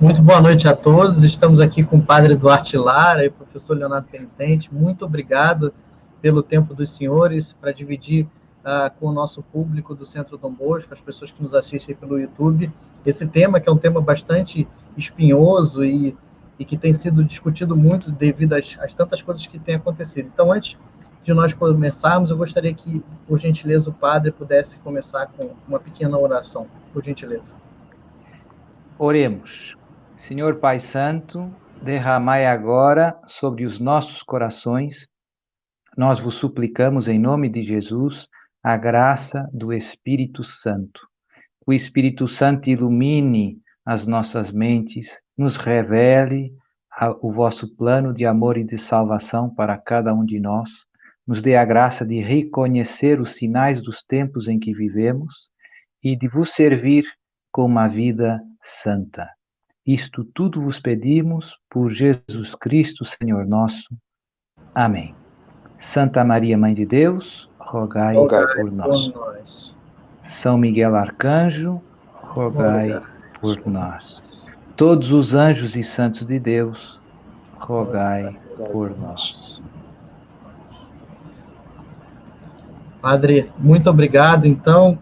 Muito boa noite a todos. Estamos aqui com o Padre Duarte Lara e o professor Leonardo Penitente. Muito obrigado pelo tempo dos senhores para dividir com o nosso público do Centro Dom Bosco, as pessoas que nos assistem pelo YouTube, esse tema que é um tema bastante espinhoso e que tem sido discutido muito devido às tantas coisas que têm acontecido. Então, antes de nós começarmos, eu gostaria que, por gentileza, o Padre pudesse começar com uma pequena oração, por gentileza. Oremos. Senhor Pai Santo, derramai agora sobre os nossos corações, nós vos suplicamos em nome de Jesus, a graça do Espírito Santo. O Espírito Santo ilumine as nossas mentes, nos revele o vosso plano de amor e de salvação para cada um de nós, nos dê a graça de reconhecer os sinais dos tempos em que vivemos e de vos servir com uma vida santa. Isto tudo vos pedimos por Jesus Cristo, Senhor nosso. Amém. Santa Maria, Mãe de Deus, rogai por nós. São Miguel Arcanjo, rogai por nós. Todos os anjos e santos de Deus, rogai por nós. Padre, muito obrigado. Então,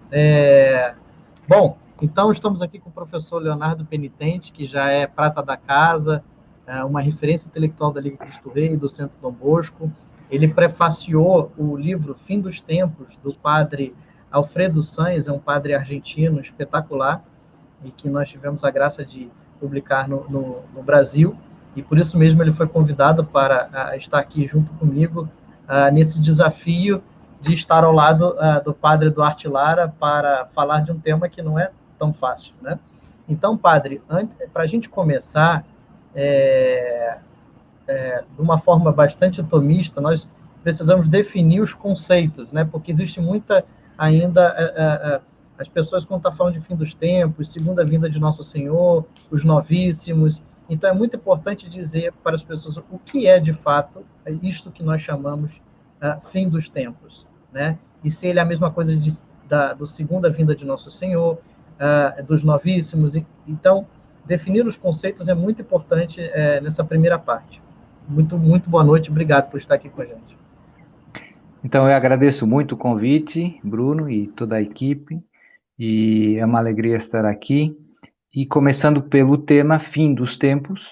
então estamos aqui com o professor Leonardo Penitente, que já é prata da casa, uma referência intelectual da Liga Cristo Rei, do Centro Dom Bosco. Ele prefaciou o livro Fim dos Tempos, do padre Alfredo Sanz, é um padre argentino espetacular, e que nós tivemos a graça de publicar no Brasil, e por isso mesmo ele foi convidado para estar aqui junto comigo nesse desafio de estar ao lado do padre Duarte Lara para falar de um tema que não é tão fácil, né? Então, padre, para a gente começar, de uma forma bastante otimista, nós precisamos definir os conceitos, né? Porque existe muita ainda as pessoas, quando estão falando de fim dos tempos, segunda vinda de Nosso Senhor, os novíssimos. Então, é muito importante dizer para as pessoas o que é, de fato, isto que nós chamamos fim dos tempos, né? E se ele é a mesma coisa do segunda vinda de Nosso Senhor, dos novíssimos. Então, definir os conceitos é muito importante nessa primeira parte. Muito, muito boa noite, obrigado por estar aqui com a gente. Então, eu agradeço muito o convite, Bruno, e toda a equipe, e é uma alegria estar aqui. E começando pelo tema fim dos tempos,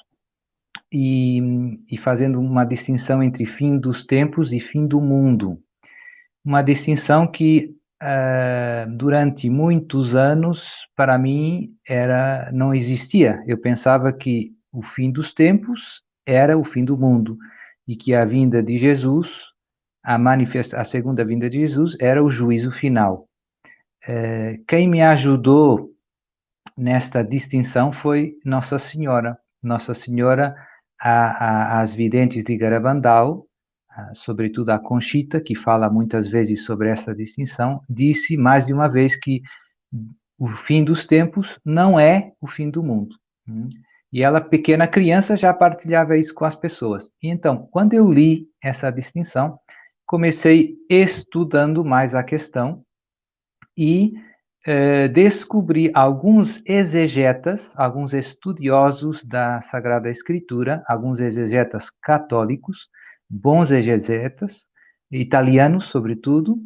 e fazendo uma distinção entre fim dos tempos e fim do mundo. Uma distinção que, durante muitos anos, para mim, não existia. Eu pensava que o fim dos tempos era o fim do mundo, e que a vinda de Jesus, a segunda vinda de Jesus, era o juízo final. Quem me ajudou nesta distinção foi Nossa Senhora. Nossa Senhora, as videntes de Garabandal, sobretudo a Conchita, que fala muitas vezes sobre essa distinção, disse mais de uma vez que o fim dos tempos não é o fim do mundo. E ela, pequena criança, já partilhava isso com as pessoas. E então, quando eu li essa distinção, comecei estudando mais a questão e descobri alguns exegetas, alguns estudiosos da Sagrada Escritura, alguns exegetas católicos, bons exegetas, italianos sobretudo,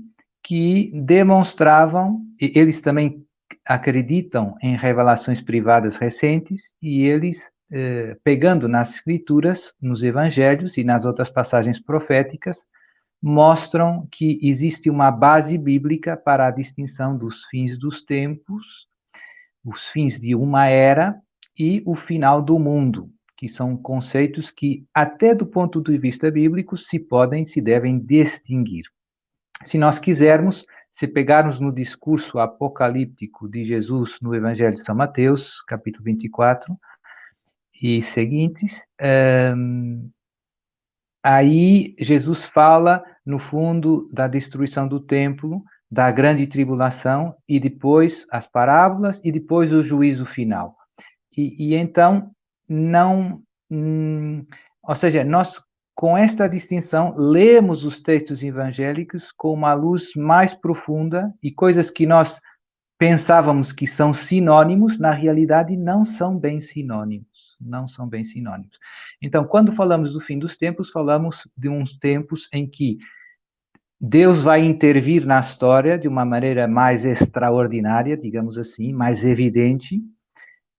que demonstravam, e eles também acreditam em revelações privadas recentes, e eles, pegando nas Escrituras, nos Evangelhos e nas outras passagens proféticas, mostram que existe uma base bíblica para a distinção dos fins dos tempos, os fins de uma era e o final do mundo, que são conceitos que, até do ponto de vista bíblico, se devem distinguir. Se nós quisermos, se pegarmos no discurso apocalíptico de Jesus no Evangelho de São Mateus, capítulo 24 e seguintes, aí Jesus fala, no fundo, da destruição do templo, da grande tribulação, e depois as parábolas, e depois o juízo final. E então, ou seja, nós, com esta distinção, lemos os textos evangélicos com uma luz mais profunda, e coisas que nós pensávamos que são sinônimos, na realidade não são bem sinônimos. não são bem sinónimos. Então, quando falamos do fim dos tempos, falamos de uns tempos em que Deus vai intervir na história de uma maneira mais extraordinária, digamos assim, mais evidente,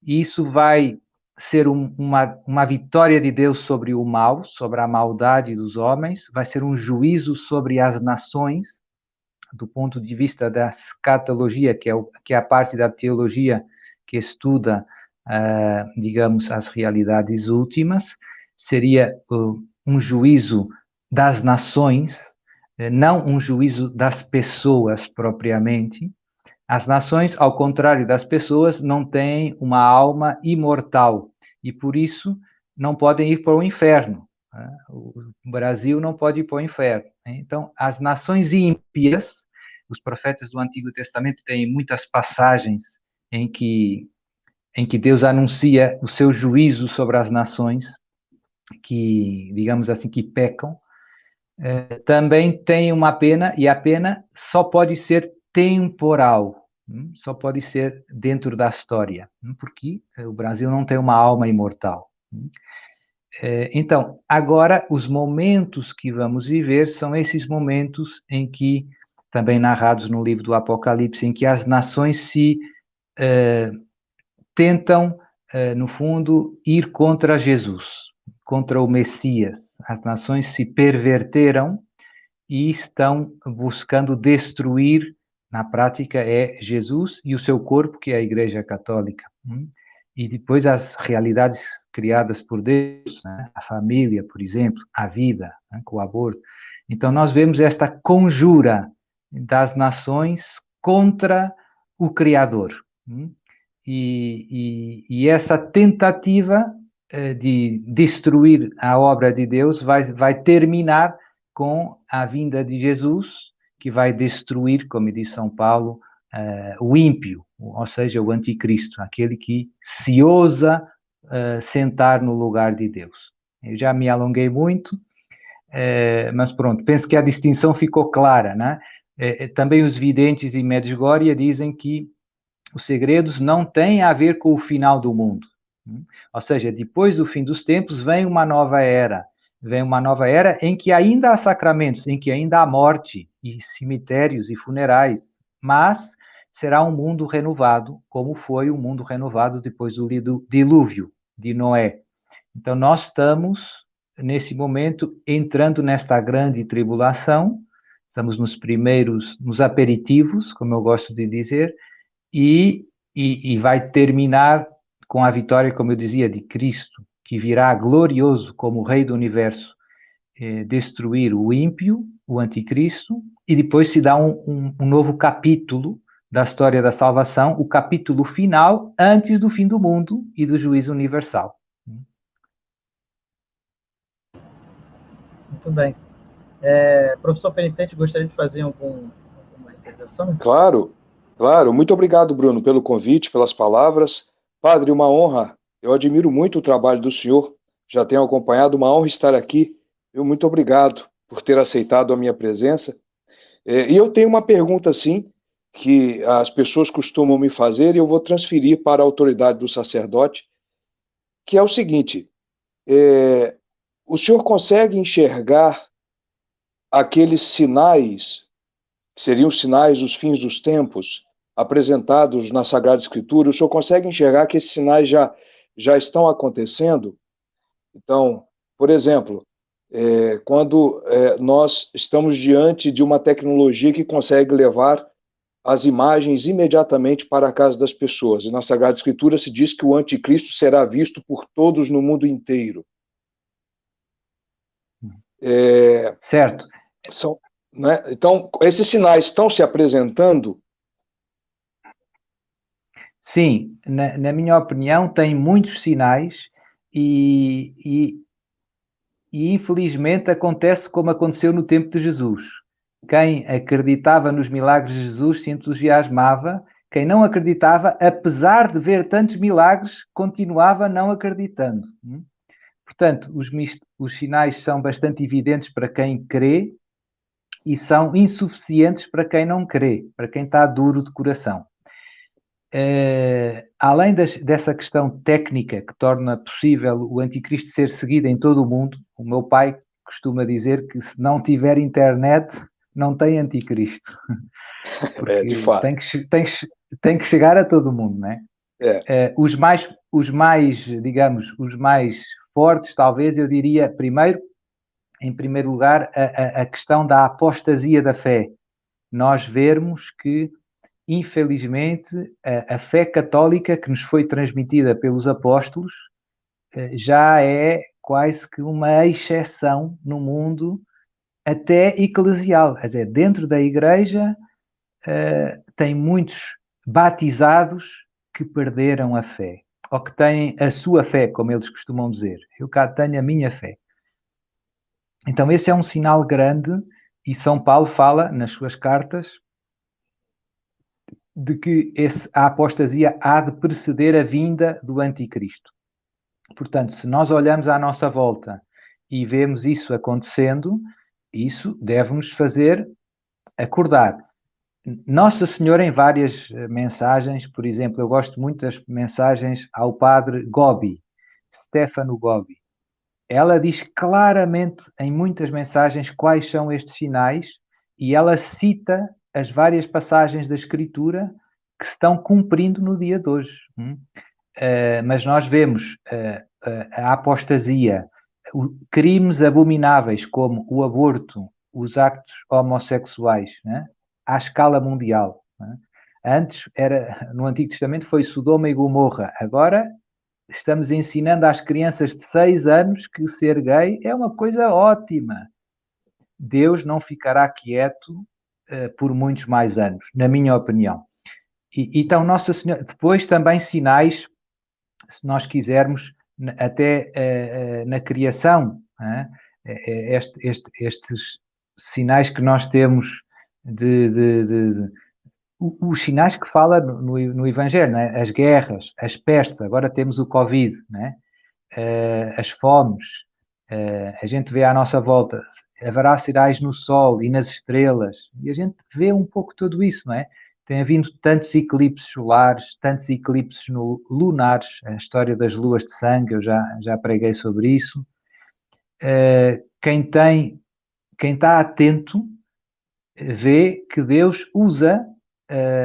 e isso vai ser uma vitória de Deus sobre o mal, sobre a maldade dos homens, vai ser um juízo sobre as nações, do ponto de vista da escatologia, que é a parte da teologia que estuda, digamos, as realidades últimas, seria um juízo das nações, não um juízo das pessoas propriamente. As nações, ao contrário das pessoas, não têm uma alma imortal e, por isso, não podem ir para o inferno. O Brasil não pode ir para o inferno. Então, as nações ímpias, os profetas do Antigo Testamento têm muitas passagens em que Deus anuncia o seu juízo sobre as nações que, digamos assim, que pecam. Também tem uma pena, e a pena só pode ser temporal, só pode ser dentro da história, porque o Brasil não tem uma alma imortal. Então, agora, os momentos que vamos viver são esses momentos em que, também narrados no livro do Apocalipse, em que as nações se tentam, no fundo, ir contra Jesus, contra o Messias. As nações se perverteram e estão buscando destruir, na prática, Jesus e o seu corpo, que é a Igreja Católica. E depois as realidades criadas por Deus, né? A família, por exemplo, a vida, né? Com o aborto. Então, nós vemos esta conjura das nações contra o Criador. E essa tentativa de destruir a obra de Deus vai terminar com a vinda de Jesus, que vai destruir, como diz São Paulo, o ímpio, ou seja, o anticristo, aquele que se ousa sentar no lugar de Deus. Eu já me alonguei muito, mas pronto, penso que a distinção ficou clara, né? Também os videntes em Medjugorje dizem que os segredos não têm a ver com o final do mundo. Ou seja, depois do fim dos tempos vem uma nova era. Vem uma nova era em que ainda há sacramentos, em que ainda há morte e cemitérios e funerais, mas será um mundo renovado, como foi o mundo renovado depois do dilúvio de Noé. Então, nós estamos, nesse momento, entrando nesta grande tribulação, estamos nos aperitivos, como eu gosto de dizer, e vai terminar com a vitória, como eu dizia, de Cristo, que virá glorioso como Rei do Universo, destruir o ímpio, o anticristo, e depois se dá um novo capítulo da história da salvação, o capítulo final, antes do fim do mundo e do juízo universal. Muito bem. Professor Penitente, gostaria de fazer alguma intervenção? Claro. Muito obrigado, Bruno, pelo convite, pelas palavras. Padre, uma honra. Eu admiro muito o trabalho do senhor. Já tenho acompanhado, uma honra estar aqui. Muito obrigado por ter aceitado a minha presença. E eu tenho uma pergunta, sim, que as pessoas costumam me fazer e eu vou transferir para a autoridade do sacerdote, que é o seguinte: o senhor consegue enxergar aqueles sinais, que seriam sinais dos fins dos tempos, apresentados na Sagrada Escritura? O senhor consegue enxergar que esses sinais já estão acontecendo? Então, por exemplo, quando nós estamos diante de uma tecnologia que consegue levar as imagens imediatamente para a casa das pessoas, e na Sagrada Escritura se diz que o anticristo será visto por todos no mundo inteiro. Certo. Né? Então, esses sinais estão se apresentando? Sim, na minha opinião, tem muitos sinais e infelizmente acontece como aconteceu no tempo de Jesus. Quem acreditava nos milagres de Jesus se entusiasmava, quem não acreditava, apesar de ver tantos milagres, continuava não acreditando. Portanto, os sinais são bastante evidentes para quem crê e são insuficientes para quem não crê, para quem está duro de coração. além dessa questão técnica que torna possível o anticristo ser seguido em todo o mundo, o meu pai costuma dizer que se não tiver internet, não tem anticristo. Porque de fato. tem que chegar a todo mundo, não é? Os mais, digamos, os mais fortes, talvez, eu diria, em primeiro lugar, a questão da apostasia da fé. Nós vermos que, infelizmente, a fé católica que nos foi transmitida pelos apóstolos já é quase que uma exceção no mundo, até eclesial. Quer dizer, dentro da igreja tem muitos batizados que perderam a fé, ou que têm a sua fé, como eles costumam dizer. Eu cá tenho a minha fé. Então esse é um sinal grande, e São Paulo fala nas suas cartas de que a apostasia há de preceder a vinda do anticristo. Portanto, se nós olhamos à nossa volta e vemos isso acontecendo, isso deve-nos fazer acordar. Nossa Senhora, em várias mensagens, por exemplo, eu gosto muito das mensagens ao padre Gobi, Stefano Gobi. Ela diz claramente em muitas mensagens quais são estes sinais, e ela cita as várias passagens da Escritura que se estão cumprindo no dia de hoje. Mas nós vemos a apostasia, crimes abomináveis como o aborto, os actos homossexuais, né? À escala mundial. Né? Antes, no Antigo Testamento, foi Sodoma e Gomorra. Agora, estamos ensinando às crianças de 6 anos que ser gay é uma coisa ótima. Deus não ficará quieto por muitos mais anos, na minha opinião. Então, Nossa Senhora, depois também sinais, se nós quisermos, até na criação, estes sinais que nós temos os sinais que fala no Evangelho, né? As guerras, as pestes, agora temos o Covid, né? As fomes, a gente vê à nossa volta, haverá sinais no sol e nas estrelas, e a gente vê um pouco tudo isso, não é? Tem havido tantos eclipses solares, tantos eclipses lunares, a história das luas de sangue, eu já preguei sobre isso. Quem está atento vê que Deus usa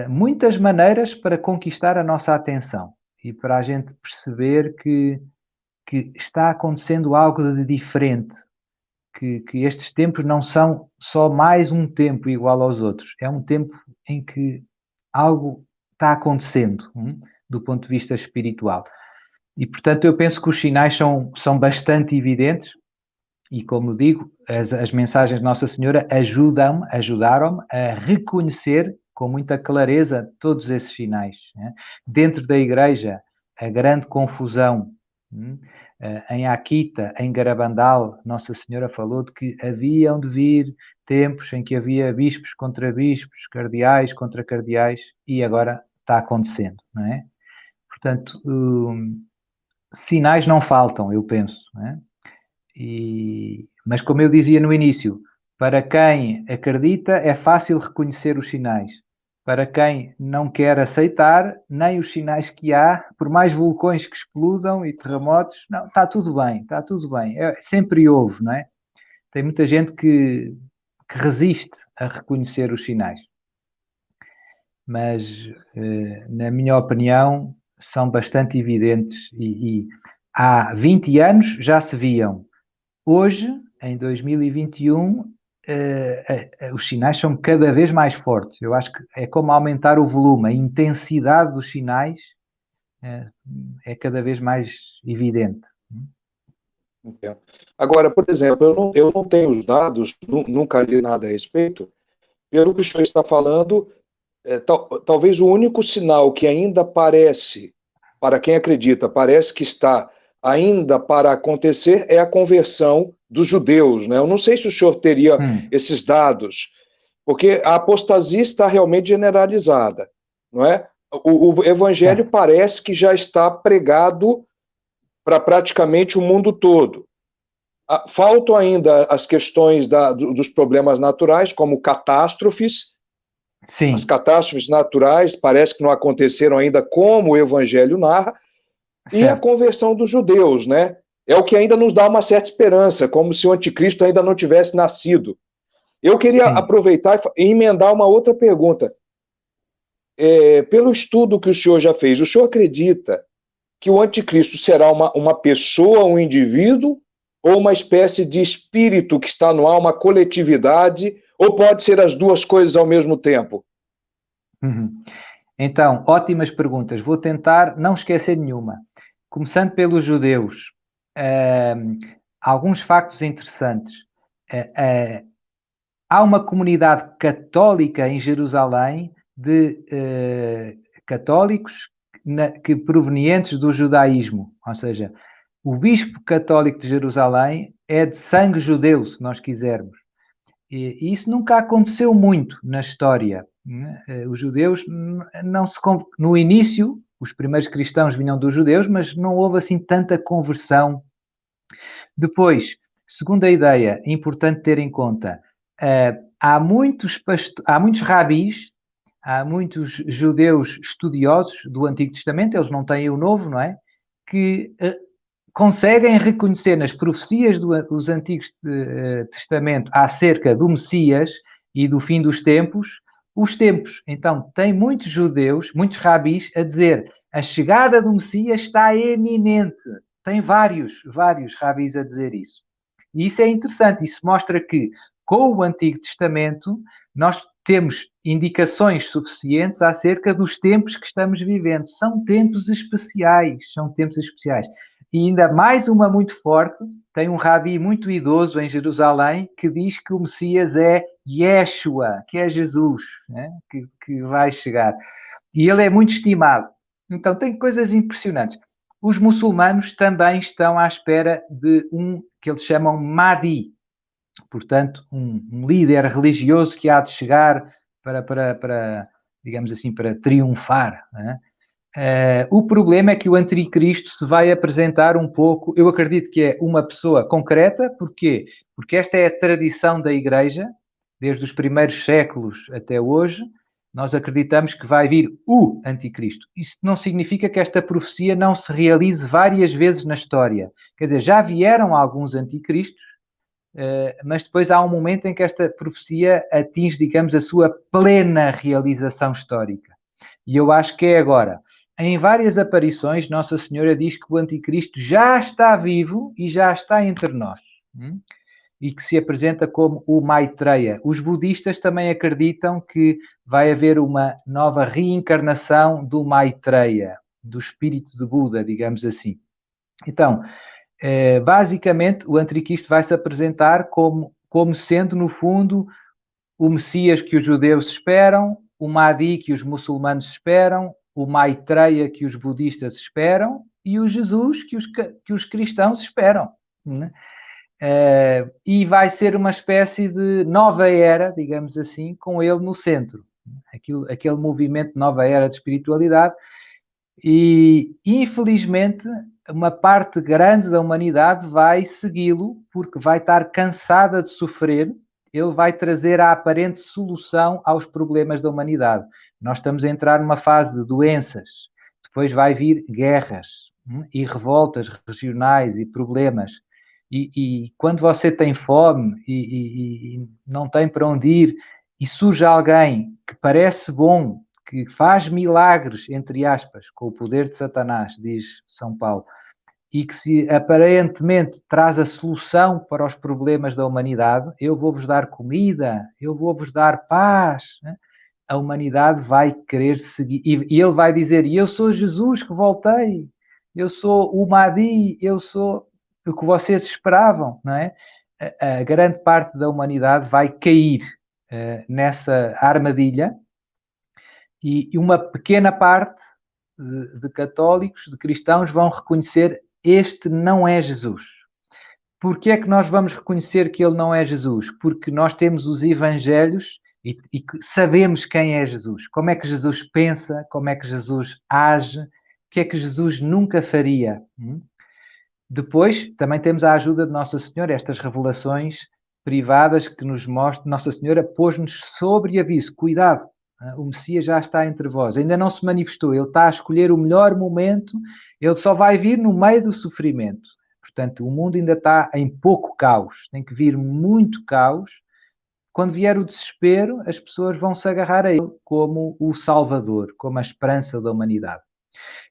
muitas maneiras para conquistar a nossa atenção e para a gente perceber que está acontecendo algo de diferente, que estes tempos não são só mais um tempo igual aos outros, é um tempo em que algo está acontecendo do ponto de vista espiritual. E, portanto, eu penso que os sinais são bastante evidentes e, como digo, as mensagens de Nossa Senhora ajudaram-me a reconhecer com muita clareza todos esses sinais. Né? Dentro da igreja, a grande confusão. Em Akita, em Garabandal, Nossa Senhora falou de que haviam de vir tempos em que havia bispos contra bispos, cardeais contra cardeais, e agora está acontecendo, não é? Portanto, sinais não faltam, eu penso, não é? Mas como eu dizia no início, para quem acredita é fácil reconhecer os sinais. Para quem não quer aceitar, nem os sinais que há, por mais vulcões que explodam e terremotos, não, está tudo bem, está tudo bem. Sempre houve, não é? Tem muita gente que resiste a reconhecer os sinais. Mas, na minha opinião, são bastante evidentes e há 20 anos já se viam. Hoje, em 2021, os sinais são cada vez mais fortes. Eu acho que é como aumentar o volume, a intensidade dos sinais é cada vez mais evidente. Entendo. Agora, por exemplo, eu não tenho os dados, nunca li nada a respeito. Pelo que o senhor está falando, talvez o único sinal que ainda parece, para quem acredita, parece que está ainda para acontecer é a conversão dos judeus, né? Eu não sei se o senhor teria esses dados, porque a apostasia está realmente generalizada, não é? O evangelho parece que já está pregado para praticamente o mundo todo. Faltam ainda as questões dos problemas naturais, como catástrofes, Sim. As catástrofes naturais parece que não aconteceram ainda como o Evangelho narra, e a Certo. conversão dos judeus, né? É o que ainda nos dá uma certa esperança, como se o anticristo ainda não tivesse nascido. Eu queria Sim. aproveitar e emendar uma outra pergunta. Pelo estudo que o senhor já fez, o senhor acredita que o anticristo será uma pessoa, um indivíduo, ou uma espécie de espírito que está no ar, uma coletividade, ou pode ser as duas coisas ao mesmo tempo? Uhum. Então, ótimas perguntas. Vou tentar não esquecer nenhuma. Começando pelos judeus, alguns factos interessantes. Há uma comunidade católica em Jerusalém de católicos que provenientes do judaísmo, ou seja, o bispo católico de Jerusalém é de sangue judeu, se nós quisermos. E isso nunca aconteceu muito na história. Os judeus não se... No início, os primeiros cristãos vinham dos judeus, mas não houve assim tanta conversão. Depois, segunda ideia, importante ter em conta, há muitos rabis, há muitos judeus estudiosos do Antigo Testamento, eles não têm o Novo, não é? Que conseguem reconhecer nas profecias dos Antigos Testamento acerca do Messias e do fim dos tempos, os tempos. Então, tem muitos judeus, muitos rabis, a dizer a chegada do Messias está eminente. Tem vários rabis a dizer isso. E isso é interessante. Isso mostra que, com o Antigo Testamento, nós temos indicações suficientes acerca dos tempos que estamos vivendo. São tempos especiais. São tempos especiais. E ainda mais uma muito forte, tem um rabi muito idoso em Jerusalém que diz que o Messias é Yeshua, que é Jesus, né? que vai chegar. E ele é muito estimado. Então tem coisas impressionantes. Os muçulmanos também estão à espera de um que eles chamam Mahdi, portanto, um líder religioso que há de chegar para digamos assim, para triunfar, né? O problema é que o anticristo se vai apresentar um pouco, eu acredito que é uma pessoa concreta, porquê? Porque esta é a tradição da Igreja, desde os primeiros séculos até hoje, nós acreditamos que vai vir o anticristo. Isso não significa que esta profecia não se realize várias vezes na história. Quer dizer, já vieram alguns anticristos, mas depois há um momento em que esta profecia atinge, digamos, a sua plena realização histórica. E eu acho que é agora. Em várias aparições, Nossa Senhora diz que o anticristo já está vivo e já está entre nós. E que se apresenta como o Maitreya. Os budistas também acreditam que vai haver uma nova reencarnação do Maitreya, do espírito de Buda, digamos assim. Então, basicamente, o anticristo vai se apresentar como sendo, no fundo, o Messias que os judeus esperam, o Mahdi que os muçulmanos esperam, o Maitreya que os budistas esperam e o Jesus que os cristãos esperam. Né? E vai ser uma espécie de nova era, digamos assim, com ele no centro. Aquele movimento de nova era de espiritualidade. E, infelizmente, uma parte grande da humanidade vai segui-lo porque vai estar cansada de sofrer. Ele vai trazer a aparente solução aos problemas da humanidade. Nós estamos a entrar numa fase de doenças, depois vai vir guerras e revoltas regionais e problemas. E quando você tem fome e não tem para onde ir, e surge alguém que parece bom, que faz milagres, entre aspas, com o poder de Satanás, diz São Paulo, e que se aparentemente traz a solução para os problemas da humanidade, eu vou-vos dar comida, eu vou-vos dar paz, né? A humanidade vai querer seguir, e ele vai dizer, eu sou Jesus que voltei, eu sou o Mahdi, eu sou o que vocês esperavam, não é? A grande parte da humanidade vai cair nessa armadilha, e uma pequena parte de católicos, de cristãos, vão reconhecer este não é Jesus. Porquê é que nós vamos reconhecer que ele não é Jesus? Porque nós temos os evangelhos e sabemos quem é Jesus. Como é que Jesus pensa, como é que Jesus age, o que é que Jesus nunca faria. Depois, também temos a ajuda de Nossa Senhora, estas revelações privadas que nos mostram. Nossa Senhora pôs-nos sobre aviso. Cuidado, O Messias já está entre vós, ainda não se manifestou, ele está a escolher o melhor momento, ele só vai vir no meio do sofrimento. Portanto, o mundo ainda está em pouco caos, tem que vir muito caos. Quando vier o desespero, as pessoas vão se agarrar a ele como o Salvador, como a esperança da humanidade.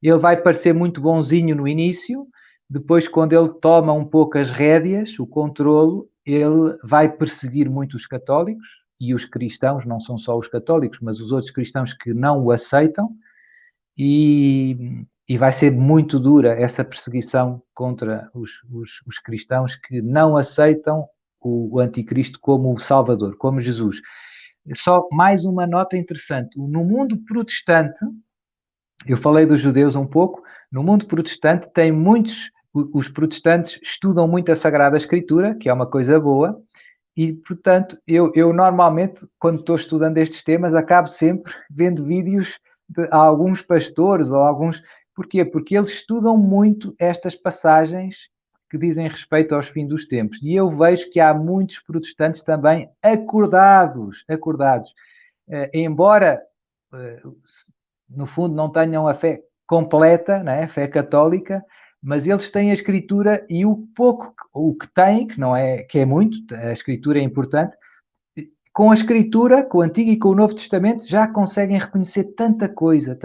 Ele vai parecer muito bonzinho no início, depois, quando ele toma um pouco as rédeas, o controlo, ele vai perseguir muito os católicos, e os cristãos, não são só os católicos, mas os outros cristãos que não o aceitam, e vai ser muito dura essa perseguição contra os cristãos que não aceitam o anticristo como o Salvador, como Jesus. Só mais uma nota interessante. No mundo protestante, eu falei dos judeus um pouco, no mundo protestante tem muitos, os protestantes estudam muito a Sagrada Escritura, que é uma coisa boa, e, portanto, eu normalmente, quando estou estudando estes temas, acabo sempre vendo vídeos de alguns pastores ou alguns... Porquê? Porque eles estudam muito estas passagens que dizem respeito aos fins dos tempos. E eu vejo que há muitos protestantes também acordados. Embora, no fundo, não tenham a fé completa, né? A fé católica, mas eles têm a Escritura e o que têm, que é muito, a Escritura é importante, com a Escritura, com o Antigo e com o Novo Testamento, já conseguem reconhecer tanta coisa.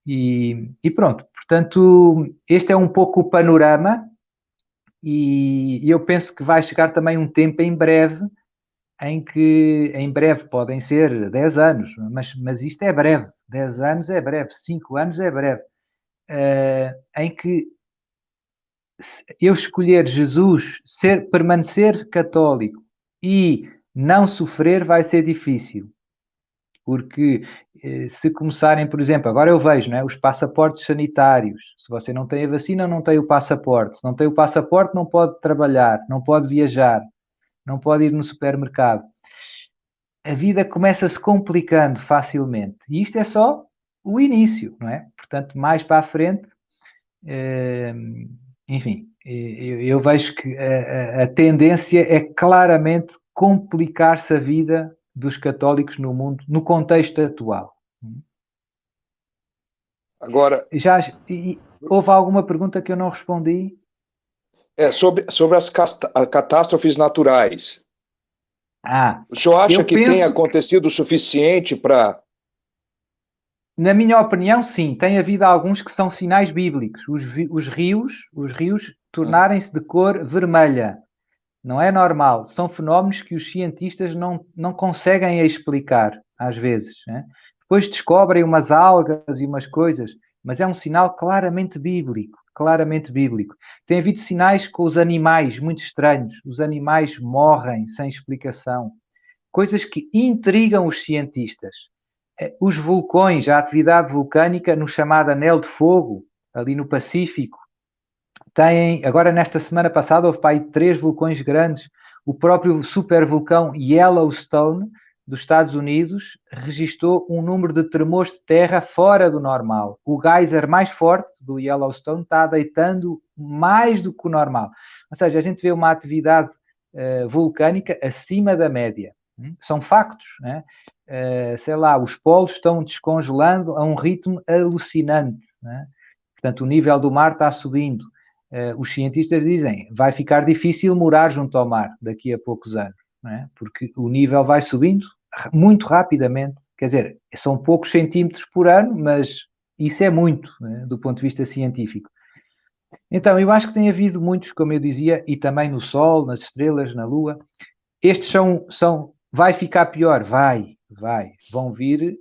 E pronto, portanto, este é um pouco o panorama, e eu penso que vai chegar também um tempo em breve, em que, em breve podem ser 10 anos, mas isto é breve, 10 anos é breve, 5 anos é breve, em que eu escolher Jesus, permanecer católico e não sofrer vai ser difícil. Porque se começarem, por exemplo, agora eu vejo, os passaportes sanitários. Se você não tem a vacina, não tem o passaporte. Se não tem o passaporte, não pode trabalhar, não pode viajar, não pode ir no supermercado. A vida começa-se complicando facilmente. E isto é só o início, não é? Portanto, mais para a frente, enfim, eu vejo que a tendência é claramente complicar-se a vida dos católicos no mundo, no contexto atual. Agora, houve alguma pergunta que eu não respondi? Sobre as catástrofes naturais. O senhor acha que tem acontecido o suficiente para... Na minha opinião, sim. Tem havido alguns que são sinais bíblicos. Os rios tornarem-se de cor vermelha. Não é normal. São fenómenos que os cientistas não conseguem explicar, às vezes. Né? Depois descobrem umas algas e umas coisas, mas é um sinal claramente bíblico. Claramente bíblico. Tem havido sinais com os animais muito estranhos. Os animais morrem sem explicação. Coisas que intrigam os cientistas. Os vulcões, a atividade vulcânica no chamado Anel de Fogo, ali no Pacífico, agora nesta semana passada houve para aí 3 vulcões grandes. O próprio supervulcão Yellowstone dos Estados Unidos registrou um número de tremores de terra fora do normal. O geyser mais forte do Yellowstone está deitando mais do que o normal. Ou seja, a gente vê uma atividade vulcânica acima da média. São factos, né? Sei lá, os polos estão descongelando a um ritmo alucinante, né? Portanto, o nível do mar está subindo. Os cientistas dizem, vai ficar difícil morar junto ao mar daqui a poucos anos, não é? Porque o nível vai subindo muito rapidamente. Quer dizer, são poucos centímetros por ano, mas isso é muito, né, do ponto de vista científico. Então, eu acho que tem havido muitos, como eu dizia, e também no Sol, nas estrelas, na Lua. Estes vai ficar pior? Vai. Vão vir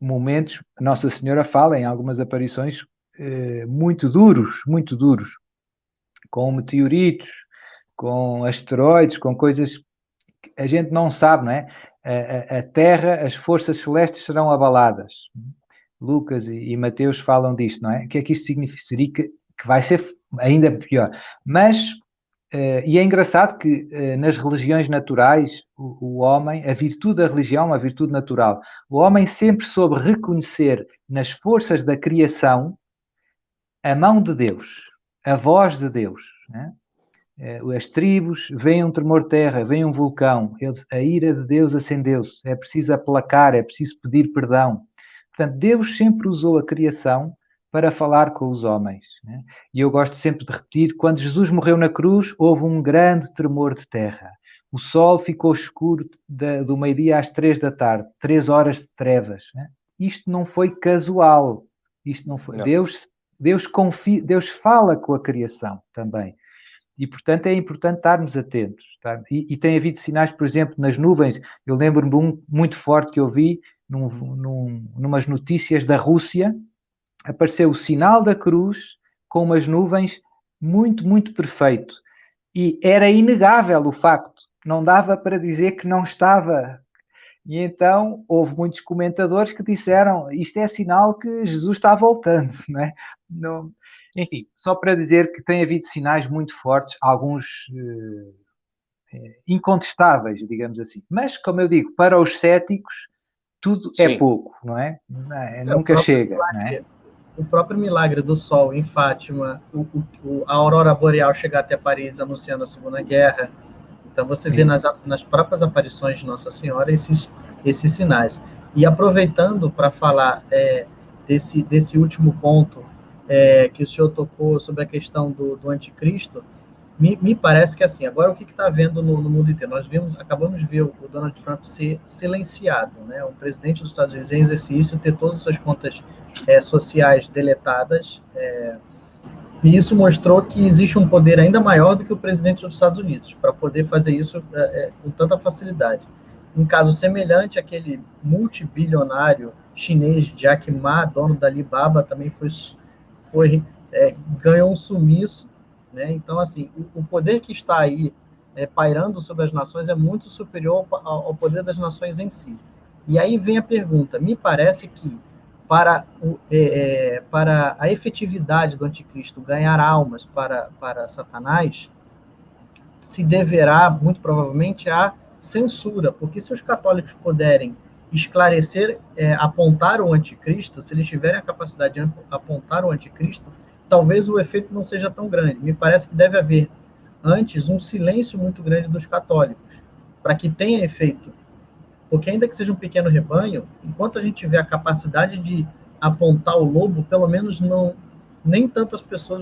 momentos, Nossa Senhora fala em algumas aparições muito duros, com meteoritos, com asteroides, com coisas que a gente não sabe, não é? A Terra, as forças celestes serão abaladas. Lucas e Mateus falam disto, não é? O que é que isto significa? Que vai ser ainda pior. Mas, e é engraçado que nas religiões naturais, o homem, a virtude da religião, a virtude natural, o homem sempre soube reconhecer nas forças da criação a mão de Deus, a voz de Deus, né? as tribos, vem um tremor de terra, vem um vulcão, a ira de Deus acendeu-se, é preciso aplacar, é preciso pedir perdão. Portanto, Deus sempre usou a criação para falar com os homens, né? E eu gosto sempre de repetir, quando Jesus morreu na cruz, houve um grande tremor de terra. O sol ficou escuro do meio-dia às 3 da tarde, 3 horas de trevas, né? Isto não foi casual. Isto não foi. Não. Deus fala com a criação também. E, portanto, é importante estarmos atentos. Tá? E tem havido sinais, por exemplo, nas nuvens. Eu lembro-me de um muito forte que eu vi numas notícias da Rússia. Apareceu o sinal da cruz com umas nuvens muito, muito perfeito. E era inegável o facto. Não dava para dizer que não estava. E então houve muitos comentadores que disseram isto é sinal que Jesus está voltando, não é? Não, enfim, só para dizer que tem havido sinais muito fortes, alguns incontestáveis, digamos assim. Mas, como eu digo, para os céticos tudo é pouco, não é? Nunca chega, não é? O próprio milagre do sol em Fátima, a aurora boreal chegar até Paris anunciando a Segunda Guerra. Então você vê nas próprias aparições de Nossa Senhora esses sinais. E aproveitando para falar desse último ponto que o senhor tocou sobre a questão do anticristo, me parece que assim, agora o que está havendo no mundo inteiro? Acabamos de ver o Donald Trump ser silenciado, né? O presidente dos Estados Unidos em exercício ter todas as suas contas sociais deletadas, e isso mostrou que existe um poder ainda maior do que o presidente dos Estados Unidos, para poder fazer isso com tanta facilidade. Um caso semelhante àquele multibilionário chinês Jack Ma, dono da Alibaba, também ganhou um sumiço, né? Então, assim, o poder que está aí pairando sobre as nações é muito superior ao poder das nações em si. E aí vem a pergunta, me parece que para a efetividade do anticristo ganhar almas para Satanás, se deverá, muito provavelmente, à censura, porque se os católicos puderem esclarecer, apontar o anticristo, se eles tiverem a capacidade de apontar o anticristo, talvez o efeito não seja tão grande. Me parece que deve haver, antes, um silêncio muito grande dos católicos, para que tenha efeito. Porque ainda que seja um pequeno rebanho, enquanto a gente tiver a capacidade de apontar o lobo, pelo menos nem tantas pessoas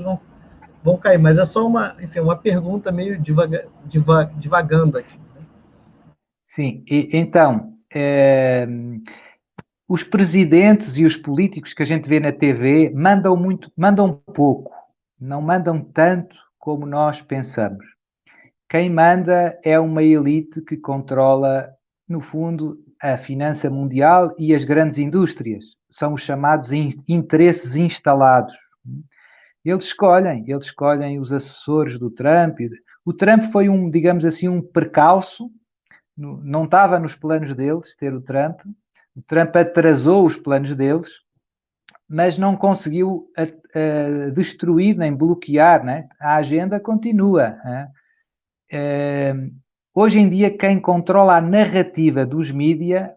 vão cair. Mas é só uma pergunta meio divagando aqui. Né? Sim, então, os presidentes e os políticos que a gente vê na TV mandam pouco, não mandam tanto como nós pensamos. Quem manda é uma elite que controla, no fundo, a finança mundial e as grandes indústrias. São os chamados interesses instalados. Eles escolhem os assessores do Trump. O Trump foi digamos assim, um percalço. Não estava nos planos deles ter o Trump. O Trump atrasou os planos deles, mas não conseguiu destruir nem bloquear, né? A agenda continua. Hoje em dia, quem controla a narrativa dos mídias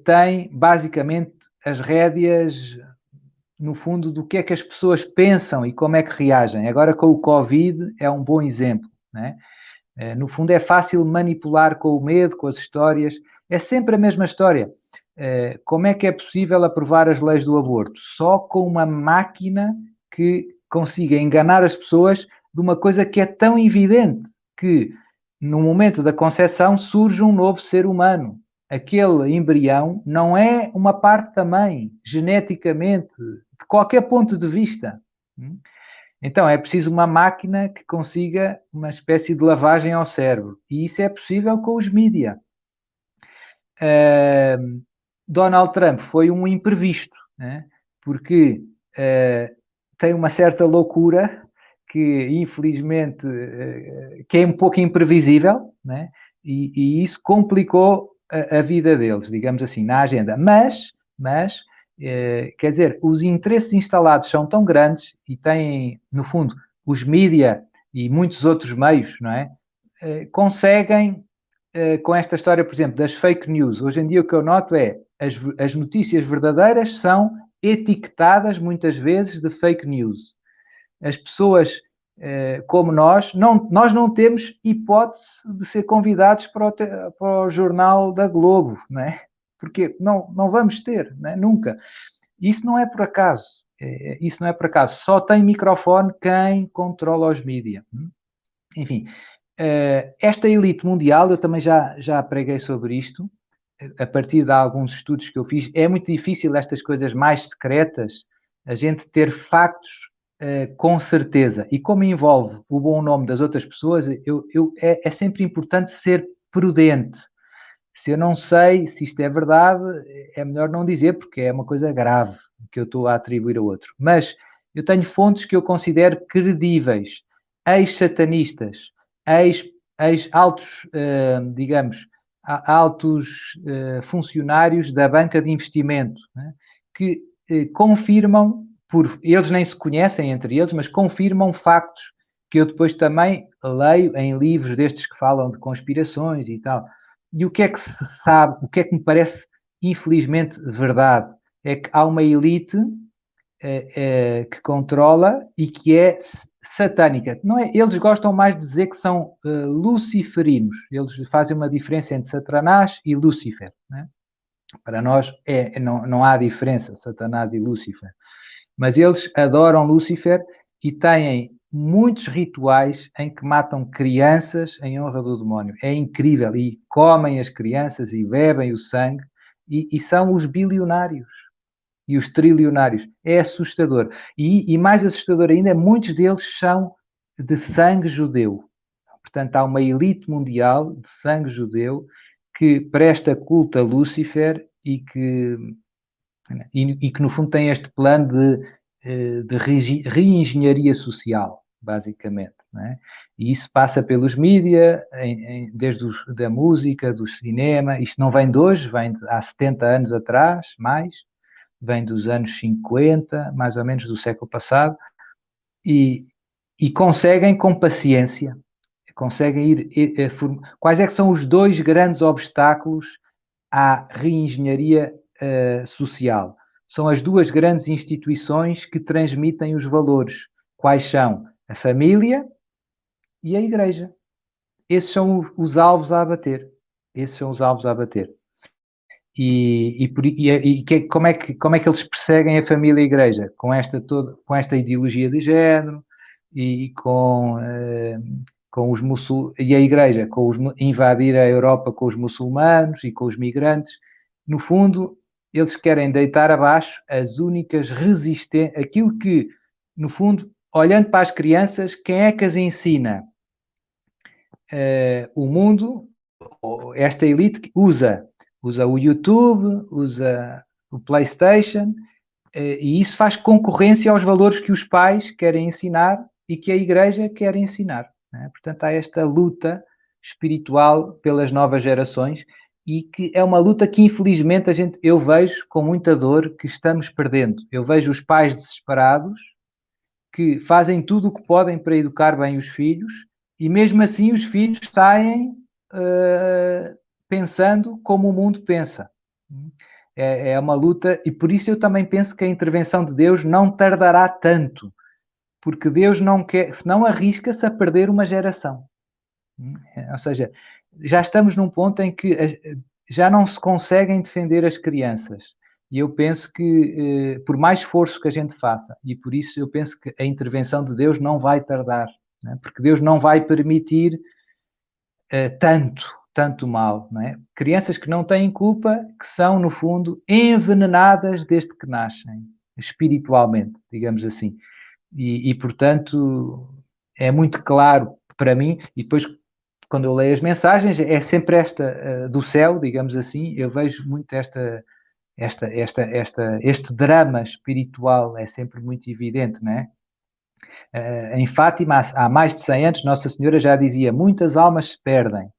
tem, basicamente, as rédeas, no fundo, do que é que as pessoas pensam e como é que reagem. Agora, com o Covid, é um bom exemplo, né? No fundo, é fácil manipular com o medo, com as histórias. É sempre a mesma história. Como é que é possível aprovar as leis do aborto? Só com uma máquina que consiga enganar as pessoas de uma coisa que é tão evidente que, no momento da concepção, surge um novo ser humano. Aquele embrião não é uma parte da mãe, geneticamente, de qualquer ponto de vista. Então, é preciso uma máquina que consiga uma espécie de lavagem ao cérebro. E isso é possível com os mídias. Donald Trump foi um imprevisto, né? Porque tem uma certa loucura que, infelizmente, que é um pouco imprevisível, né? E isso complicou a vida deles, digamos assim, na agenda. Mas quer dizer, os interesses instalados são tão grandes e têm, no fundo, os mídia e muitos outros meios, não é? Conseguem, com esta história, por exemplo, das fake news. Hoje em dia o que eu noto é as notícias verdadeiras são etiquetadas muitas vezes de fake news. As pessoas como nós não temos hipótese de ser convidados para o jornal da Globo, não é? Porque não vamos ter, não é? Nunca. Isso não é por acaso. Isso não é por acaso. Só tem microfone quem controla os mídias. Enfim, esta elite mundial, eu também já preguei sobre isto, a partir de alguns estudos que eu fiz. É muito difícil estas coisas mais secretas, a gente ter factos com certeza. E como envolve o bom nome das outras pessoas, é sempre importante ser prudente. Se eu não sei se isto é verdade, é melhor não dizer, porque é uma coisa grave que eu estou a atribuir a outro. Mas eu tenho fontes que eu considero credíveis, ex-satanistas, ex-altos, digamos, altos funcionários da banca de investimento, né, que confirmam, eles nem se conhecem entre eles, mas confirmam factos que eu depois também leio em livros destes que falam de conspirações e tal. E o que é que se sabe, o que é que me parece, infelizmente, verdade? É que há uma elite que controla e que é satânica. Não é? Eles gostam mais de dizer que são luciferinos. Eles fazem uma diferença entre Satanás e Lúcifer. Né? Para nós não há diferença, Satanás e Lúcifer. Mas eles adoram Lúcifer e têm muitos rituais em que matam crianças em honra do demónio. É incrível. E comem as crianças e bebem o sangue. E são os bilionários e os trilionários. É assustador. E mais assustador ainda, muitos deles são de sangue judeu. Portanto, há uma elite mundial de sangue judeu que presta culto a Lúcifer e que no fundo tem este plano de reengenharia social, basicamente. Não é? E isso passa pelos mídias, desde da música, do cinema. Isto não vem de hoje, vem há 70 anos atrás, mais. Vem dos anos 50, mais ou menos do século passado. E conseguem, com paciência, conseguem quais é que são os dois grandes obstáculos à reengenharia social? São as duas grandes instituições que transmitem os valores. Quais são? A família e a igreja. Esses são os alvos a abater. Esses são os alvos a abater. Como é que eles perseguem a família e a igreja? Com esta ideologia de género e com os e a igreja invadir a Europa com os muçulmanos e com os migrantes. No fundo, eles querem deitar abaixo as únicas resistências, aquilo que, no fundo, olhando para as crianças, quem é que as ensina? O mundo, esta elite usa o YouTube, usa o PlayStation, e isso faz concorrência aos valores que os pais querem ensinar e que a igreja quer ensinar. Né? Portanto, há esta luta espiritual pelas novas gerações e que é uma luta que, infelizmente, eu vejo com muita dor que estamos perdendo. Eu vejo os pais desesperados que fazem tudo o que podem para educar bem os filhos e, mesmo assim, os filhos saem pensando como o mundo pensa. É uma luta, e por isso eu também penso que a intervenção de Deus não tardará tanto, porque Deus não quer, senão arrisca-se a perder uma geração. Ou seja, já estamos num ponto em que já não se conseguem defender as crianças. E eu penso que, por mais esforço que a gente faça, e por isso eu penso que a intervenção de Deus não vai tardar, né? Porque Deus não vai permitir tanto mal, não é? Crianças que não têm culpa, que são, no fundo, envenenadas desde que nascem, espiritualmente, digamos assim. E portanto, é muito claro para mim, e depois, quando eu leio as mensagens, é sempre esta do céu, digamos assim, eu vejo muito este drama espiritual, é sempre muito evidente, não é? Em Fátima, há mais de 100 anos, Nossa Senhora já dizia, muitas almas se perdem.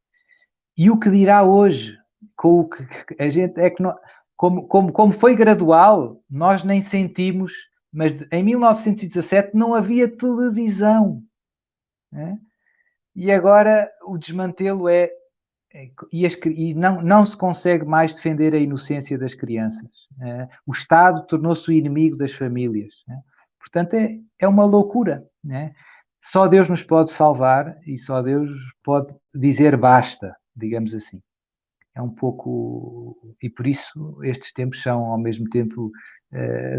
E o que dirá hoje? Com o que a gente é que não, como foi gradual, nós nem sentimos, mas em 1917 não havia televisão. Né? E agora o desmantelo e não se consegue mais defender a inocência das crianças. O Estado tornou-se o inimigo das famílias. Né? Portanto, é uma loucura. Né? só Deus nos pode salvar e só Deus pode dizer basta, digamos assim. É um pouco... E por isso estes tempos são, ao mesmo tempo,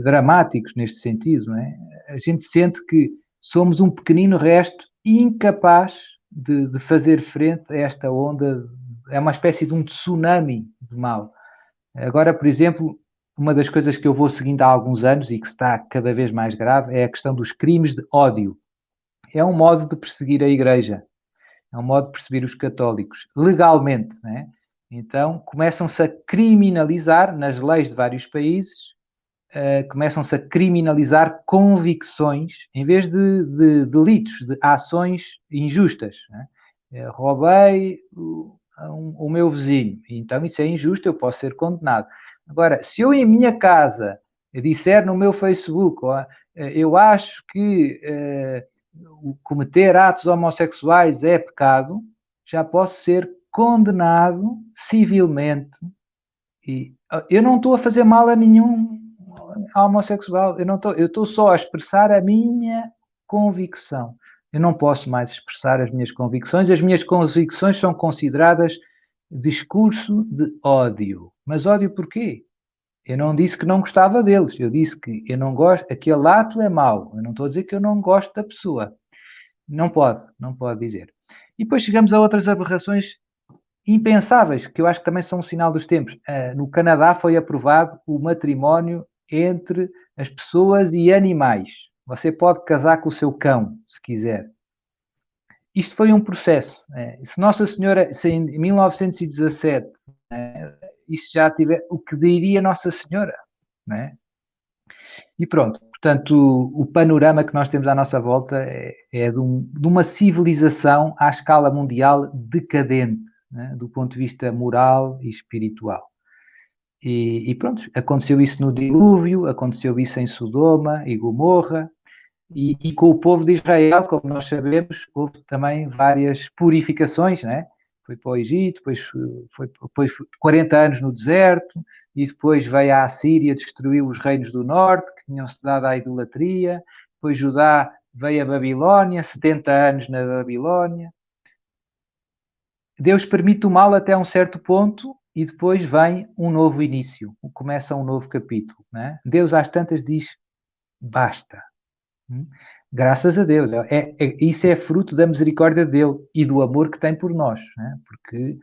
dramáticos neste sentido, não é? A gente sente que somos um pequenino resto incapaz de fazer frente a esta onda. É uma espécie de um tsunami de mal. Agora, por exemplo, uma das coisas que eu vou seguindo há alguns anos e que está cada vez mais grave é a questão dos crimes de ódio. É um modo de perseguir a Igreja. É um modo de perseguir os católicos, legalmente, né? Então, começam-se a criminalizar, nas leis de vários países, começam-se a criminalizar convicções, em vez de delitos, de ações injustas, né? Roubei o meu vizinho, então isso é injusto, eu posso ser condenado. Agora, se eu em minha casa disser no meu Facebook, eu acho que cometer atos homossexuais é pecado, já posso ser condenado civilmente. E eu não estou a fazer mal a nenhum homossexual, eu estou só a expressar a minha convicção. Eu não posso mais expressar as minhas convicções. As minhas convicções são consideradas discurso de ódio. Mas ódio porquê? Eu não disse que não gostava deles. Eu disse que eu não gosto, aquele ato é mau. Eu não estou a dizer que eu não gosto da pessoa. Não pode dizer. E depois chegamos a outras aberrações impensáveis, que eu acho que também são um sinal dos tempos. No Canadá foi aprovado o matrimónio entre as pessoas e animais. Você pode casar com o seu cão, se quiser. Isto foi um processo. Se Nossa Senhora, se em 1917, isso já tiver, o que diria Nossa Senhora? Não é? E pronto, portanto, o panorama que nós temos à nossa volta é de uma civilização à escala mundial decadente, né, do ponto de vista moral e espiritual. E pronto, aconteceu isso no dilúvio, aconteceu isso em Sodoma e Gomorra, e com o povo de Israel, como nós sabemos, houve também várias purificações, né? Foi para o Egito, depois foi 40 anos no deserto, e depois veio a Assíria, destruiu os reinos do norte, que tinham-se dado à idolatria, depois Judá veio a Babilónia, 70 anos na Babilónia. Deus permite o mal até um certo ponto e depois vem um novo início, começa um novo capítulo, né? Deus às tantas diz, basta. Graças a Deus. Isso é fruto da misericórdia dele e do amor que tem por nós, né? Porque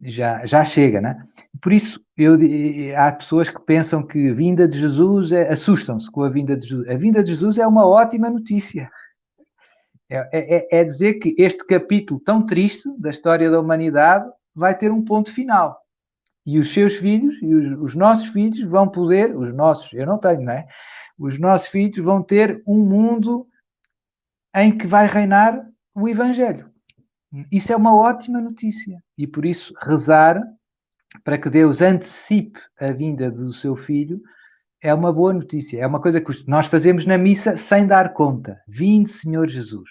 já chega, né? Por isso, há pessoas que pensam que a vinda de Jesus, assustam-se com a vinda de Jesus. A vinda de Jesus é uma ótima notícia. É dizer que este capítulo tão triste da história da humanidade vai ter um ponto final. E os seus filhos, e os nossos filhos vão poder, os nossos, eu não tenho, não é? Os nossos filhos vão ter um mundo em que vai reinar o Evangelho. Isso é uma ótima notícia. E por isso, rezar para que Deus antecipe a vinda do seu Filho é uma boa notícia. É uma coisa que nós fazemos na missa sem dar conta. Vinde, Senhor Jesus.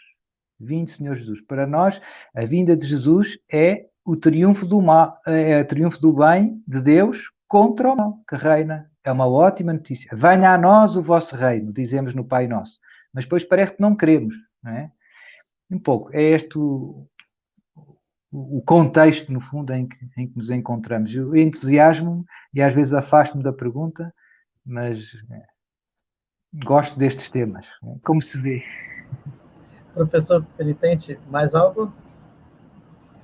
Vinde, Senhor Jesus. Para nós, a vinda de Jesus é o triunfo do mal, é o triunfo do bem de Deus contra o mal que reina. É uma ótima notícia. Venha a nós o vosso reino, dizemos no Pai Nosso. Mas depois parece que não queremos, não é? Um pouco. É este o contexto, no fundo, em que nos encontramos. Eu entusiasmo-me e às vezes afasto-me da pergunta, mas gosto destes temas, como se vê. Professor Penitente, mais algo?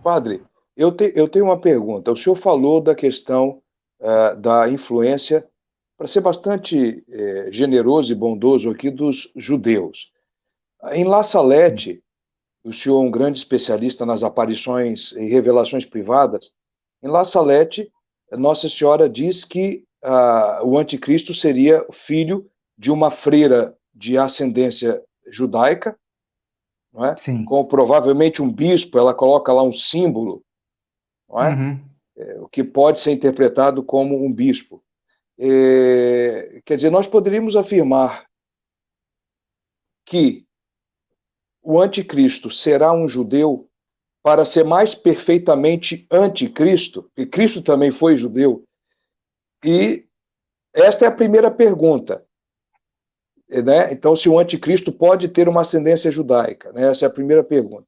Padre, eu tenho uma pergunta. O senhor falou da questão da influência, para ser bastante generoso e bondoso aqui, dos judeus. Em La Salette, o senhor é um grande especialista nas aparições e revelações privadas. Em La Salette, Nossa Senhora diz que o anticristo seria filho de uma freira de ascendência judaica, não é? Sim. Com provavelmente um bispo, ela coloca lá um símbolo, não é? Uhum. O que pode ser interpretado como um bispo. Quer dizer, nós poderíamos afirmar que o anticristo será um judeu para ser mais perfeitamente anticristo, porque Cristo também foi judeu. E esta é a primeira pergunta. né? Então, se o anticristo pode ter uma ascendência judaica, né? Essa é a primeira pergunta.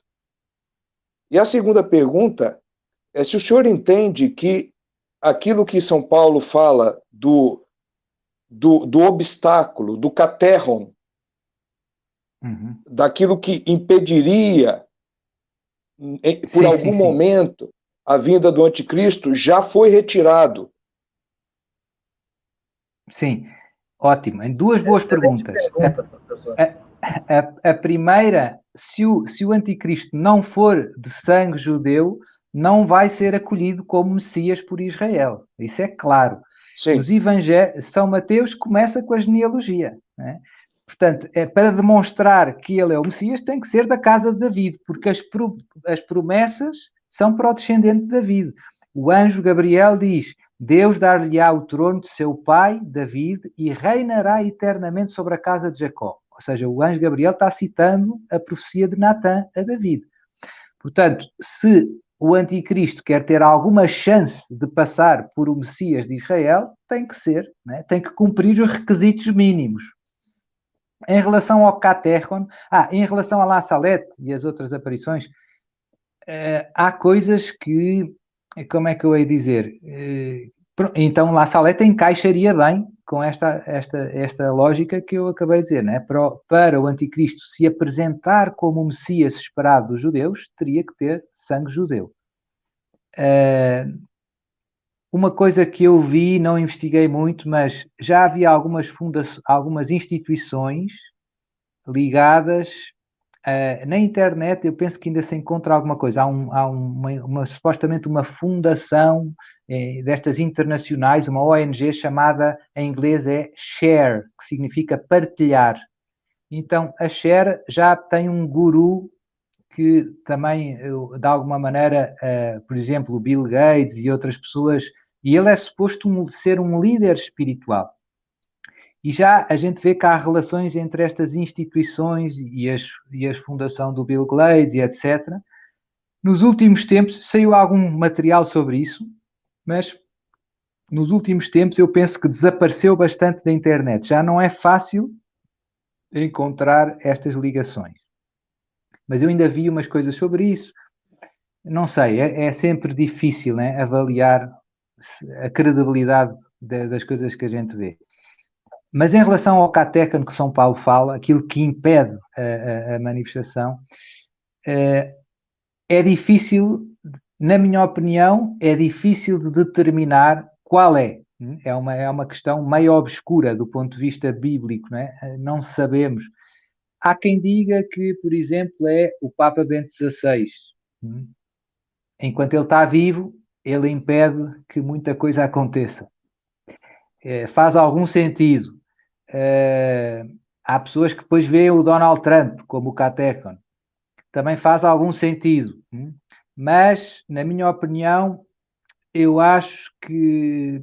E a segunda pergunta é se o senhor entende que aquilo que São Paulo fala do obstáculo, do caterron, daquilo que impediria, por algum momento, a vinda do anticristo, já foi retirado. Sim, ótimo. Em duas boas perguntas. Pergunta, professor. A primeira, se o anticristo não for de sangue judeu, não vai ser acolhido como Messias por Israel. Isso é claro. Sim. Nos Evangelhos, São Mateus começa com a genealogia, né? Portanto, para demonstrar que ele é o Messias, tem que ser da casa de David, porque as promessas são para o descendente de David. O anjo Gabriel diz: Deus dar-lhe-á o trono de seu pai, David, e reinará eternamente sobre a casa de Jacó. Ou seja, o anjo Gabriel está citando a profecia de Natã a David. Portanto, se o anticristo quer ter alguma chance de passar por o Messias de Israel, tem que ser, né? Tem que cumprir os requisitos mínimos. Em relação ao Caterron, em relação a La Salette e as outras aparições, há coisas que, como é que eu hei dizer? Então La Salette encaixaria bem com esta lógica que eu acabei de dizer, né? Para o anticristo se apresentar como o Messias esperado dos judeus, teria que ter sangue judeu. Uma coisa que eu vi, não investiguei muito, mas já havia algumas instituições ligadas na internet. Eu penso que ainda se encontra alguma coisa. Há supostamente uma fundação destas internacionais, uma ONG chamada, em inglês é Share, que significa partilhar. Então, a Share já tem um guru que também, de alguma maneira, por exemplo, o Bill Gates e outras pessoas, e ele é suposto ser um líder espiritual. E já a gente vê que há relações entre estas instituições e a fundação do Bill Gates e etc. Nos últimos tempos, saiu algum material sobre isso, mas nos últimos tempos eu penso que desapareceu bastante da internet. Já não é fácil encontrar estas ligações. Mas eu ainda vi umas coisas sobre isso. Não sei, é sempre difícil, né, avaliar a credibilidade das coisas que a gente vê. Mas em relação ao catecan que São Paulo fala, aquilo que impede a manifestação, é difícil, na minha opinião, é difícil de determinar qual é. É uma questão meio obscura do ponto de vista bíblico, né? Não sabemos. Há quem diga que, por exemplo, é o Papa Bento XVI. Enquanto ele está vivo, ele impede que muita coisa aconteça. Faz algum sentido. Há pessoas que depois veem o Donald Trump como o catecan. Também faz algum sentido. Mas, na minha opinião, eu acho que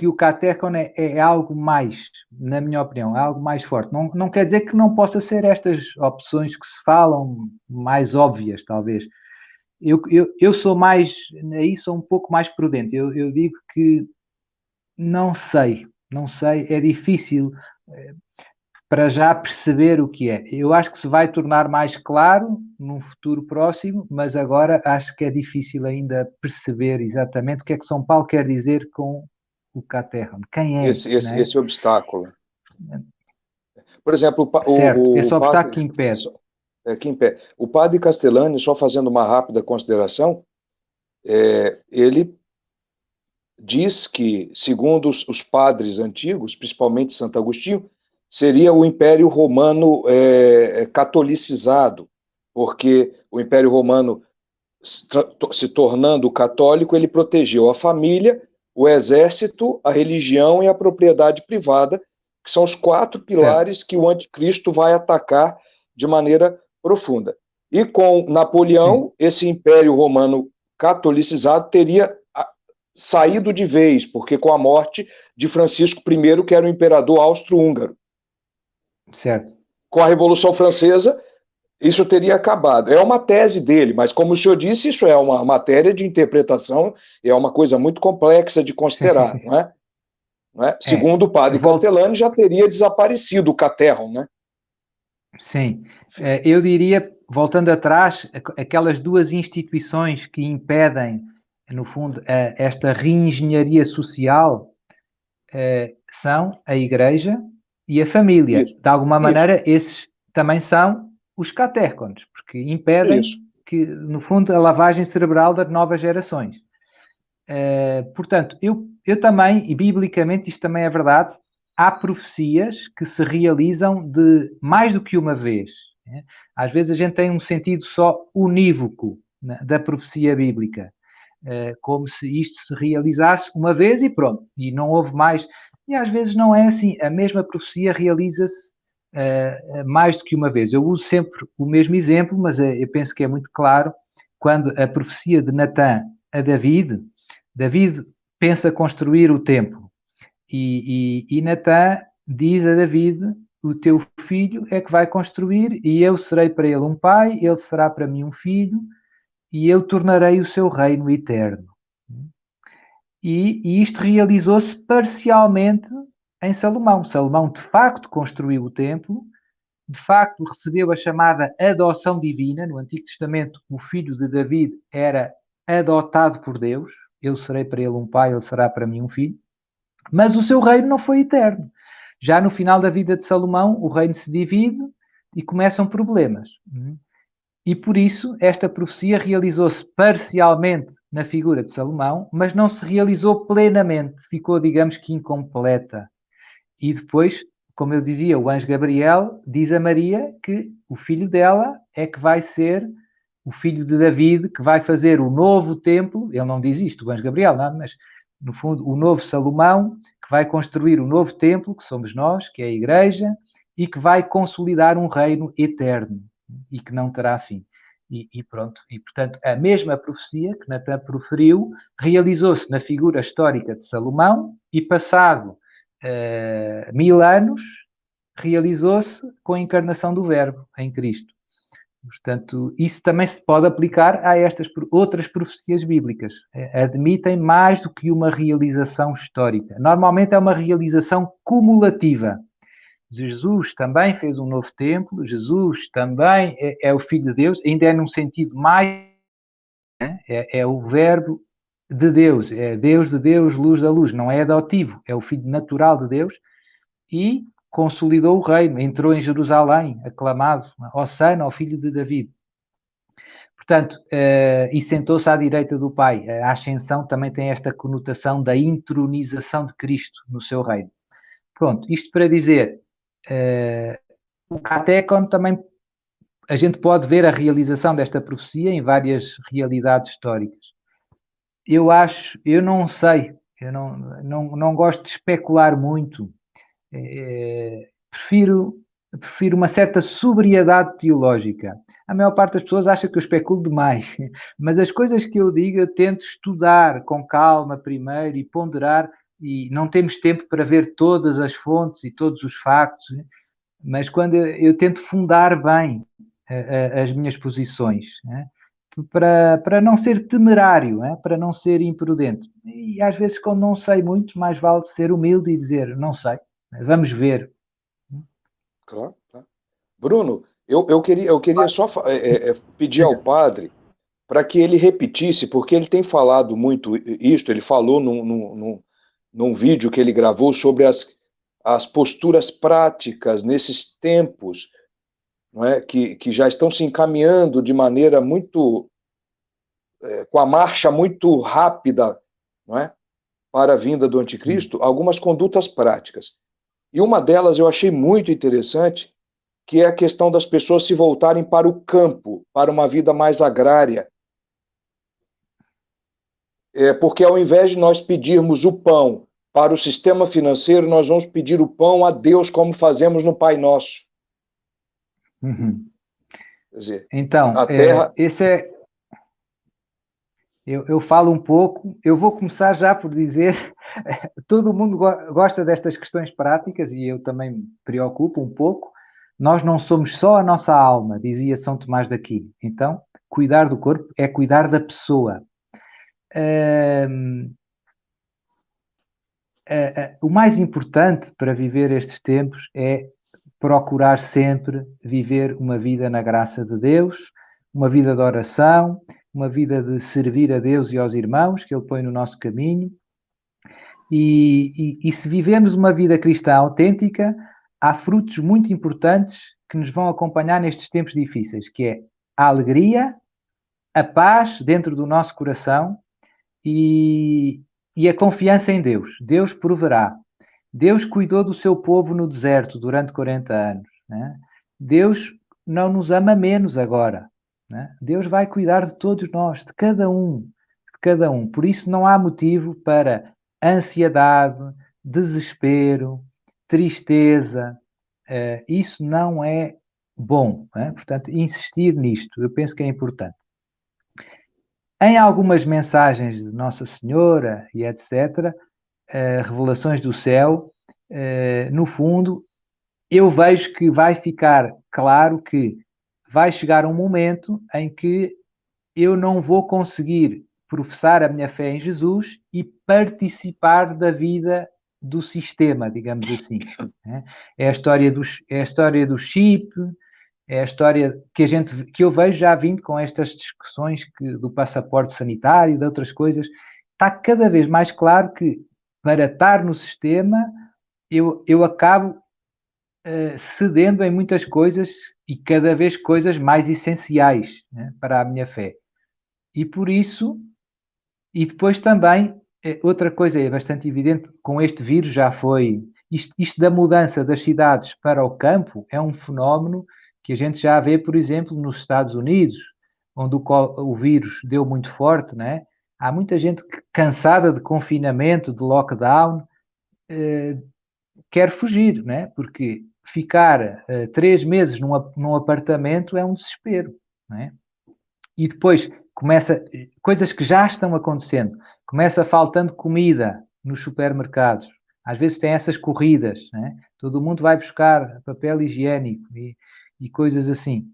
o catecan é algo mais, na minha opinião, é algo mais forte. Não quer dizer que não possa ser estas opções que se falam mais óbvias, talvez. Eu sou mais, aí sou um pouco mais prudente. Eu digo que não sei, é difícil para já perceber o que é. Eu acho que se vai tornar mais claro num futuro próximo, mas agora acho que é difícil ainda perceber exatamente o que é que São Paulo quer dizer com o caterron. Quem é? Esse obstáculo. Por exemplo, esse obstáculo que impede. O padre Castellani, só fazendo uma rápida consideração, ele diz que, segundo os padres antigos, principalmente Santo Agostinho, seria o Império Romano catolicizado, porque o Império Romano, se tornando católico, ele protegeu a família, o exército, a religião e a propriedade privada, que são os 4 pilares que o anticristo vai atacar de maneira profunda. E com Napoleão, esse Império Romano catolicizado teria saído de vez, porque com a morte de Francisco I, que era o imperador austro-húngaro. Certo. Com a Revolução Francesa, isso teria acabado. É uma tese dele, mas como o senhor disse, isso é uma matéria de interpretação, é uma coisa muito complexa de considerar, não é? não é? Segundo o padre Castellani, já teria desaparecido o caterhum, né? Sim. Eu diria, voltando atrás, aquelas duas instituições que impedem, no fundo, esta reengenharia social são a Igreja e a família. Isso. De alguma Isso. maneira, esses também são os catéconos, porque impedem Isso. que, no fundo, a lavagem cerebral das novas gerações. Portanto, eu também, e biblicamente isto também é verdade, há profecias que se realizam de mais do que uma vez. Né? Às vezes a gente tem um sentido só unívoco, né, da profecia bíblica, como se isto se realizasse uma vez e pronto, e não houve mais. E às vezes não é assim, a mesma profecia realiza-se mais do que uma vez. Eu uso sempre o mesmo exemplo, mas eu penso que é muito claro, quando a profecia de Natã a David pensa construir o templo e Natã diz a David: o teu filho é que vai construir e eu serei para ele um pai, ele será para mim um filho e eu tornarei o seu reino eterno. E isto realizou-se parcialmente em Salomão. Salomão de facto construiu o templo, de facto recebeu a chamada adoção divina. No Antigo Testamento, o filho de David era adotado por Deus. Eu serei para ele um pai, ele será para mim um filho. Mas o seu reino não foi eterno. Já no final da vida de Salomão, o reino se divide e começam problemas. E por isso, esta profecia realizou-se parcialmente na figura de Salomão, mas não se realizou plenamente. Ficou, digamos que, incompleta. E depois, como eu dizia, o anjo Gabriel diz a Maria que o filho dela é que vai ser o filho de David, que vai fazer o novo templo. Ele não diz isto, o anjo Gabriel, não, mas no fundo o novo Salomão, que vai construir o novo templo, que somos nós, que é a Igreja, e que vai consolidar um reino eterno e que não terá fim. E pronto, e portanto a mesma profecia que Natã proferiu realizou-se na figura histórica de Salomão e passado 1000 anos realizou-se com a encarnação do Verbo em Cristo. Portanto, isso também se pode aplicar a estas outras profecias bíblicas. Admitem mais do que uma realização histórica. Normalmente é uma realização cumulativa. Jesus também fez um novo templo, Jesus também é o Filho de Deus, ainda é num sentido mais... É o Verbo de Deus, é Deus de Deus, luz da luz, não é adotivo, é o Filho natural de Deus e consolidou o reino, entrou em Jerusalém, aclamado, Hosana, ao filho de David. Portanto, e sentou-se à direita do Pai. A ascensão também tem esta conotação da intronização de Cristo no seu reino. Pronto, isto para dizer, o Catécon também, a gente pode ver a realização desta profecia em várias realidades históricas. Eu não sei, eu não gosto de especular muito. Prefiro uma certa sobriedade teológica. A maior parte das pessoas acha que eu especulo demais, mas as coisas que eu digo eu tento estudar com calma primeiro e ponderar, e não temos tempo para ver todas as fontes e todos os factos, mas quando eu tento fundar bem as minhas posições, né? Para não ser temerário, né? Para não ser imprudente. E às vezes, quando não sei muito, mais vale ser humilde e dizer, não sei, vamos ver. Claro, claro. Bruno, eu queria só pedir ao padre para que ele repetisse, porque ele tem falado muito isto, ele falou num vídeo que ele gravou sobre as posturas práticas nesses tempos, não é, que já estão se encaminhando de maneira muito, com a marcha muito rápida, não é, para a vinda do anticristo, algumas condutas práticas. E uma delas eu achei muito interessante, que é a questão das pessoas se voltarem para o campo, para uma vida mais agrária. Porque ao invés de nós pedirmos o pão para o sistema financeiro, nós vamos pedir o pão a Deus, como fazemos no Pai Nosso. Uhum. Quer dizer, então, a terra... eu falo um pouco, eu vou começar já por dizer, todo mundo gosta destas questões práticas e eu também me preocupo um pouco. Nós não somos só a nossa alma, dizia São Tomás de Aquino. Então, cuidar do corpo é cuidar da pessoa. o mais importante para viver estes tempos é procurar sempre viver uma vida na graça de Deus, uma vida de oração, uma vida de servir a Deus e aos irmãos que Ele põe no nosso caminho. E se vivemos uma vida cristã autêntica, há frutos muito importantes que nos vão acompanhar nestes tempos difíceis, que é a alegria, a paz dentro do nosso coração e a confiança em Deus. Deus proverá. Deus cuidou do seu povo no deserto durante 40 anos. Né? Deus não nos ama menos agora. Né? Deus vai cuidar de todos nós, de cada um. De cada um. Por isso não há motivo para ansiedade, desespero, tristeza. Isso não é bom. Né? Portanto, insistir nisto, eu penso que é importante. Em algumas mensagens de Nossa Senhora e etc., revelações do céu, no fundo, eu vejo que vai ficar claro que vai chegar um momento em que eu não vou conseguir professar a minha fé em Jesus e participar da vida do sistema, digamos assim. É a história do chip, é a história que eu vejo já vindo com estas discussões do passaporte sanitário e de outras coisas. Está cada vez mais claro que para estar no sistema eu acabo cedendo em muitas coisas e cada vez coisas mais essenciais, né, para a minha fé. E por isso, e depois também, outra coisa é bastante evidente, com este vírus já foi, isto da mudança das cidades para o campo é um fenómeno que a gente já vê, por exemplo, nos Estados Unidos, onde o vírus deu muito forte, né? Há muita gente cansada de confinamento, de lockdown, quer fugir, né? Porque ficar 3 meses num apartamento é um desespero, né? E depois começa coisas que já estão acontecendo. Começa faltando comida nos supermercados. Às vezes tem essas corridas, né? Todo mundo vai buscar papel higiênico e coisas assim.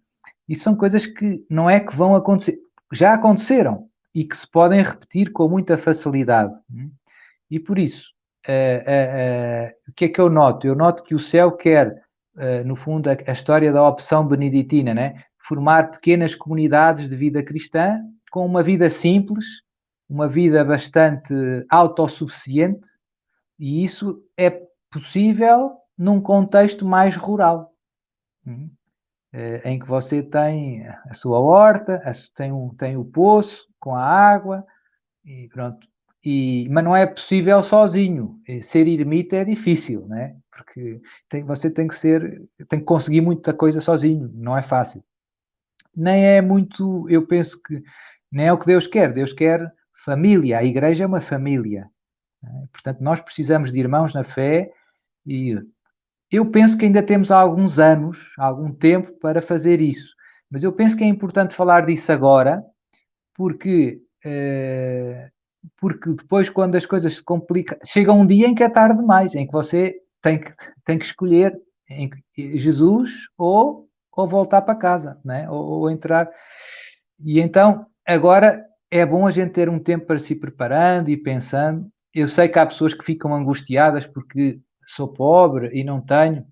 E são coisas que não é que vão acontecer, já aconteceram e que se podem repetir com muita facilidade. E por isso, o que é que eu noto? Eu noto que o céu quer, no fundo, a história da opção beneditina, né? Formar pequenas comunidades de vida cristã com uma vida simples, uma vida bastante autossuficiente, e isso é possível num contexto mais rural, em que você tem a sua horta, tem o poço com a água, e pronto. Mas não é possível sozinho. Ser ermita é difícil, né? Porque você tem que conseguir muita coisa sozinho, não é fácil. Nem é muito, eu penso que nem é o que Deus quer. Deus quer família. A igreja é uma família. Né? Portanto, nós precisamos de irmãos na fé e eu penso que ainda temos alguns anos, algum tempo para fazer isso. Mas eu penso que é importante falar disso agora, porque depois, quando as coisas se complicam, chega um dia em que é tarde demais, em que você tem que escolher Jesus ou voltar para casa, né? Ou entrar. E então, agora é bom a gente ter um tempo para se ir preparando e pensando. Eu sei que há pessoas que ficam angustiadas porque sou pobre e não tenho.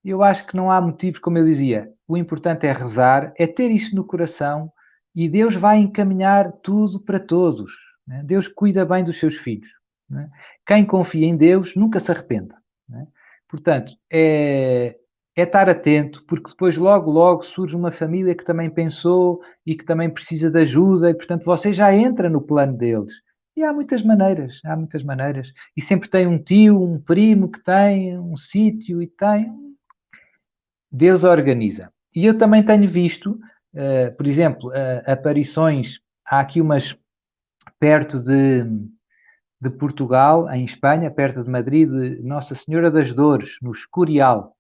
Eu acho que não há motivos, como eu dizia. O importante é rezar, é ter isso no coração e Deus vai encaminhar tudo para todos. Né? Deus cuida bem dos seus filhos. Né? Quem confia em Deus nunca se arrepende. Né? Portanto, é estar atento, porque depois logo surge uma família que também pensou e que também precisa de ajuda e, portanto, você já entra no plano deles. E há muitas maneiras. E sempre tem um tio, um primo que tem um sítio e tem... Deus organiza. E eu também tenho visto, por exemplo, aparições, há aqui umas perto de Portugal, em Espanha, perto de Madrid, de Nossa Senhora das Dores, no Escorial.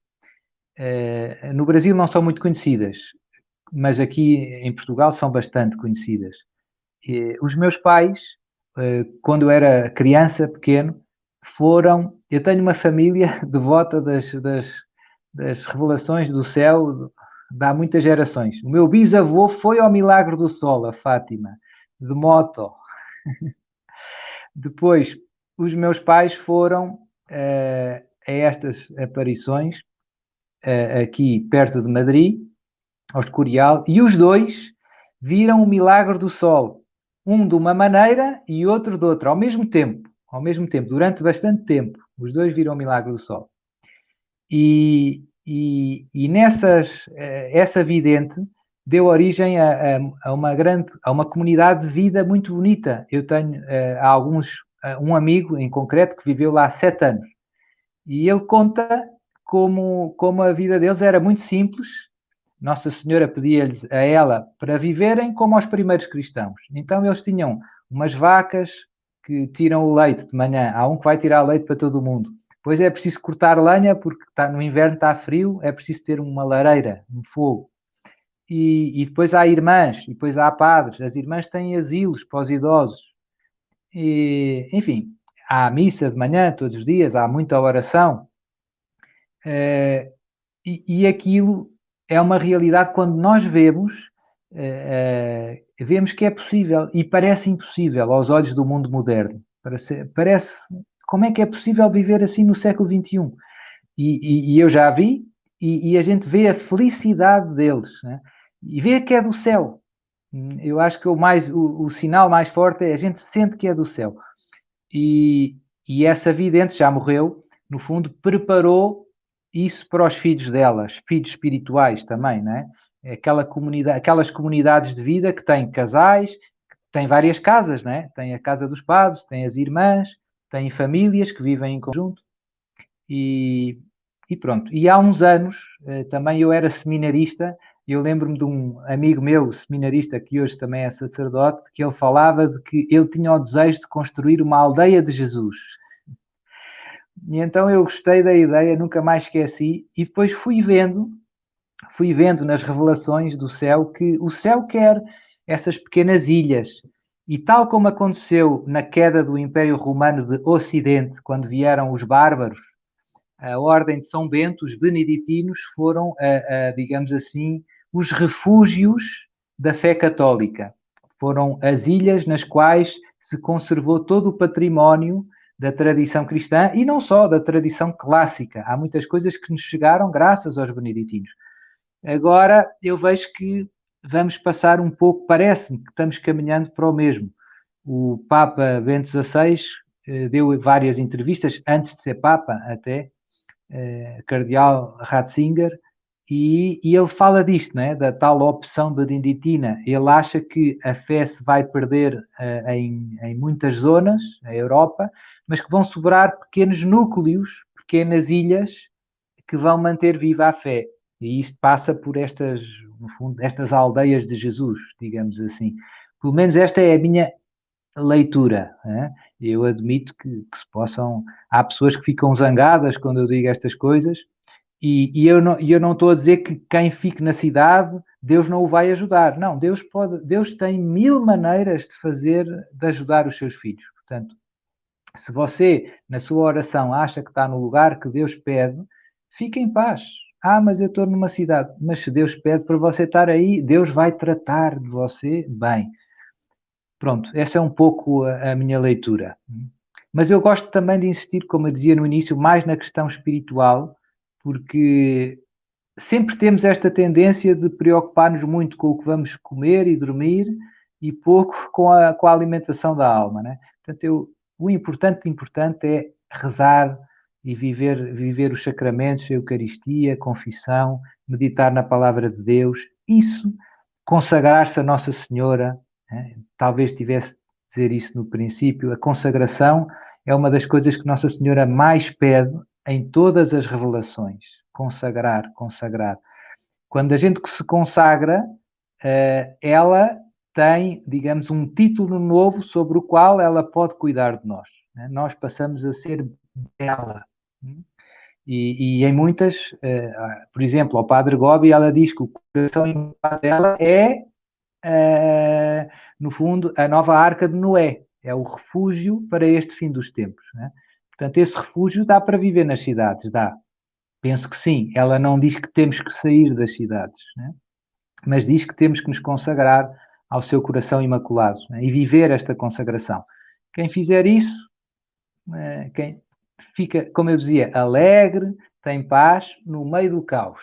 No Brasil não são muito conhecidas, mas aqui em Portugal são bastante conhecidas. Os meus pais, quando eu era criança, pequeno, foram... Eu tenho uma família devota das revelações do céu de há muitas gerações. O meu bisavô foi ao Milagre do Sol, a Fátima, de moto. Depois, os meus pais foram a estas aparições aqui perto de Madrid, ao Escorial, e os dois viram o milagre do sol. Um de uma maneira e outro de outra, ao mesmo tempo, durante bastante tempo. Os dois viram o milagre do sol. E essa vidente deu origem a uma comunidade de vida muito bonita. Eu tenho um amigo em concreto que viveu lá 7 anos. E ele conta como a vida deles era muito simples. Nossa Senhora pedia-lhes a ela para viverem como aos primeiros cristãos. Então eles tinham umas vacas que tiram o leite de manhã. Há um que vai tirar leite para todo o mundo. Depois é preciso cortar lenha, porque no inverno está frio, é preciso ter uma lareira, um fogo. E depois há irmãs, e depois há padres. As irmãs têm asilos para os idosos. Enfim, há missa de manhã todos os dias, há muita oração. E aquilo é uma realidade quando nós vemos que é possível e parece impossível aos olhos do mundo moderno. Parece como é que é possível viver assim no século XXI? E eu já vi, e a gente vê a felicidade deles, né? E vê que é do céu. Eu acho que o sinal mais forte é a gente sente que é do céu. E essa vidente já morreu, no fundo, preparou isso para os filhos delas, filhos espirituais também, não é? Aquelas comunidades de vida que têm casais, que têm várias casas, não é? Tem a casa dos padres, tem as irmãs, têm famílias que vivem em conjunto. E pronto. E há uns anos, também eu era seminarista, e eu lembro-me de um amigo meu, seminarista, que hoje também é sacerdote, que ele falava de que ele tinha o desejo de construir uma aldeia de Jesus. E então eu gostei da ideia, nunca mais esqueci, e depois fui vendo nas revelações do céu que o céu quer essas pequenas ilhas. E tal como aconteceu na queda do Império Romano de Ocidente, quando vieram os bárbaros, a Ordem de São Bento, os beneditinos, foram, digamos assim, os refúgios da fé católica. Foram as ilhas nas quais se conservou todo o património da tradição cristã e não só da tradição clássica. Há muitas coisas que nos chegaram graças aos beneditinos. Agora eu vejo que vamos passar um pouco, parece-me que estamos caminhando para o mesmo. O Papa Bento XVI deu várias entrevistas, antes de ser Papa até, Cardeal Ratzinger, e ele fala disto, né, da tal opção beneditina. Ele acha que a fé se vai perder em muitas zonas, na Europa, mas que vão sobrar pequenos núcleos, pequenas ilhas, que vão manter viva a fé. E isto passa por no fundo, estas aldeias de Jesus, digamos assim. Pelo menos esta é a minha leitura. Né? Eu admito que se possam... Há pessoas que ficam zangadas quando eu digo estas coisas, e eu não estou a dizer que quem fique na cidade, Deus não o vai ajudar. Não, Deus tem 1000 maneiras de ajudar os seus filhos. Portanto, se você, na sua oração, acha que está no lugar que Deus pede, fique em paz. Mas eu estou numa cidade. Mas se Deus pede para você estar aí, Deus vai tratar de você bem. Pronto, essa é um pouco a minha leitura. Mas eu gosto também de insistir, como eu dizia no início, mais na questão espiritual, porque sempre temos esta tendência de preocupar-nos muito com o que vamos comer e dormir e pouco com a alimentação da alma, né? Portanto, o importante é rezar e viver os sacramentos, a Eucaristia, a confissão, meditar na palavra de Deus, isso, consagrar-se a Nossa Senhora, né? Talvez tivesse de dizer isso no princípio, a consagração é uma das coisas que Nossa Senhora mais pede em todas as revelações. Consagrar. Quando a gente se consagra, ela tem, digamos, um título novo sobre o qual ela pode cuidar de nós. Né? Nós passamos a ser dela. E em muitas, por exemplo, ao Padre Gobi, ela diz que o coração imaculado dela é, no fundo, a nova Arca de Noé. É o refúgio para este fim dos tempos. Né? Portanto, esse refúgio dá para viver nas cidades, dá. Penso que sim. Ela não diz que temos que sair das cidades, né? Mas diz que temos que nos consagrar ao seu coração imaculado, né? E viver esta consagração. Quem fizer isso quem fica, como eu dizia, alegre, tem paz no meio do caos.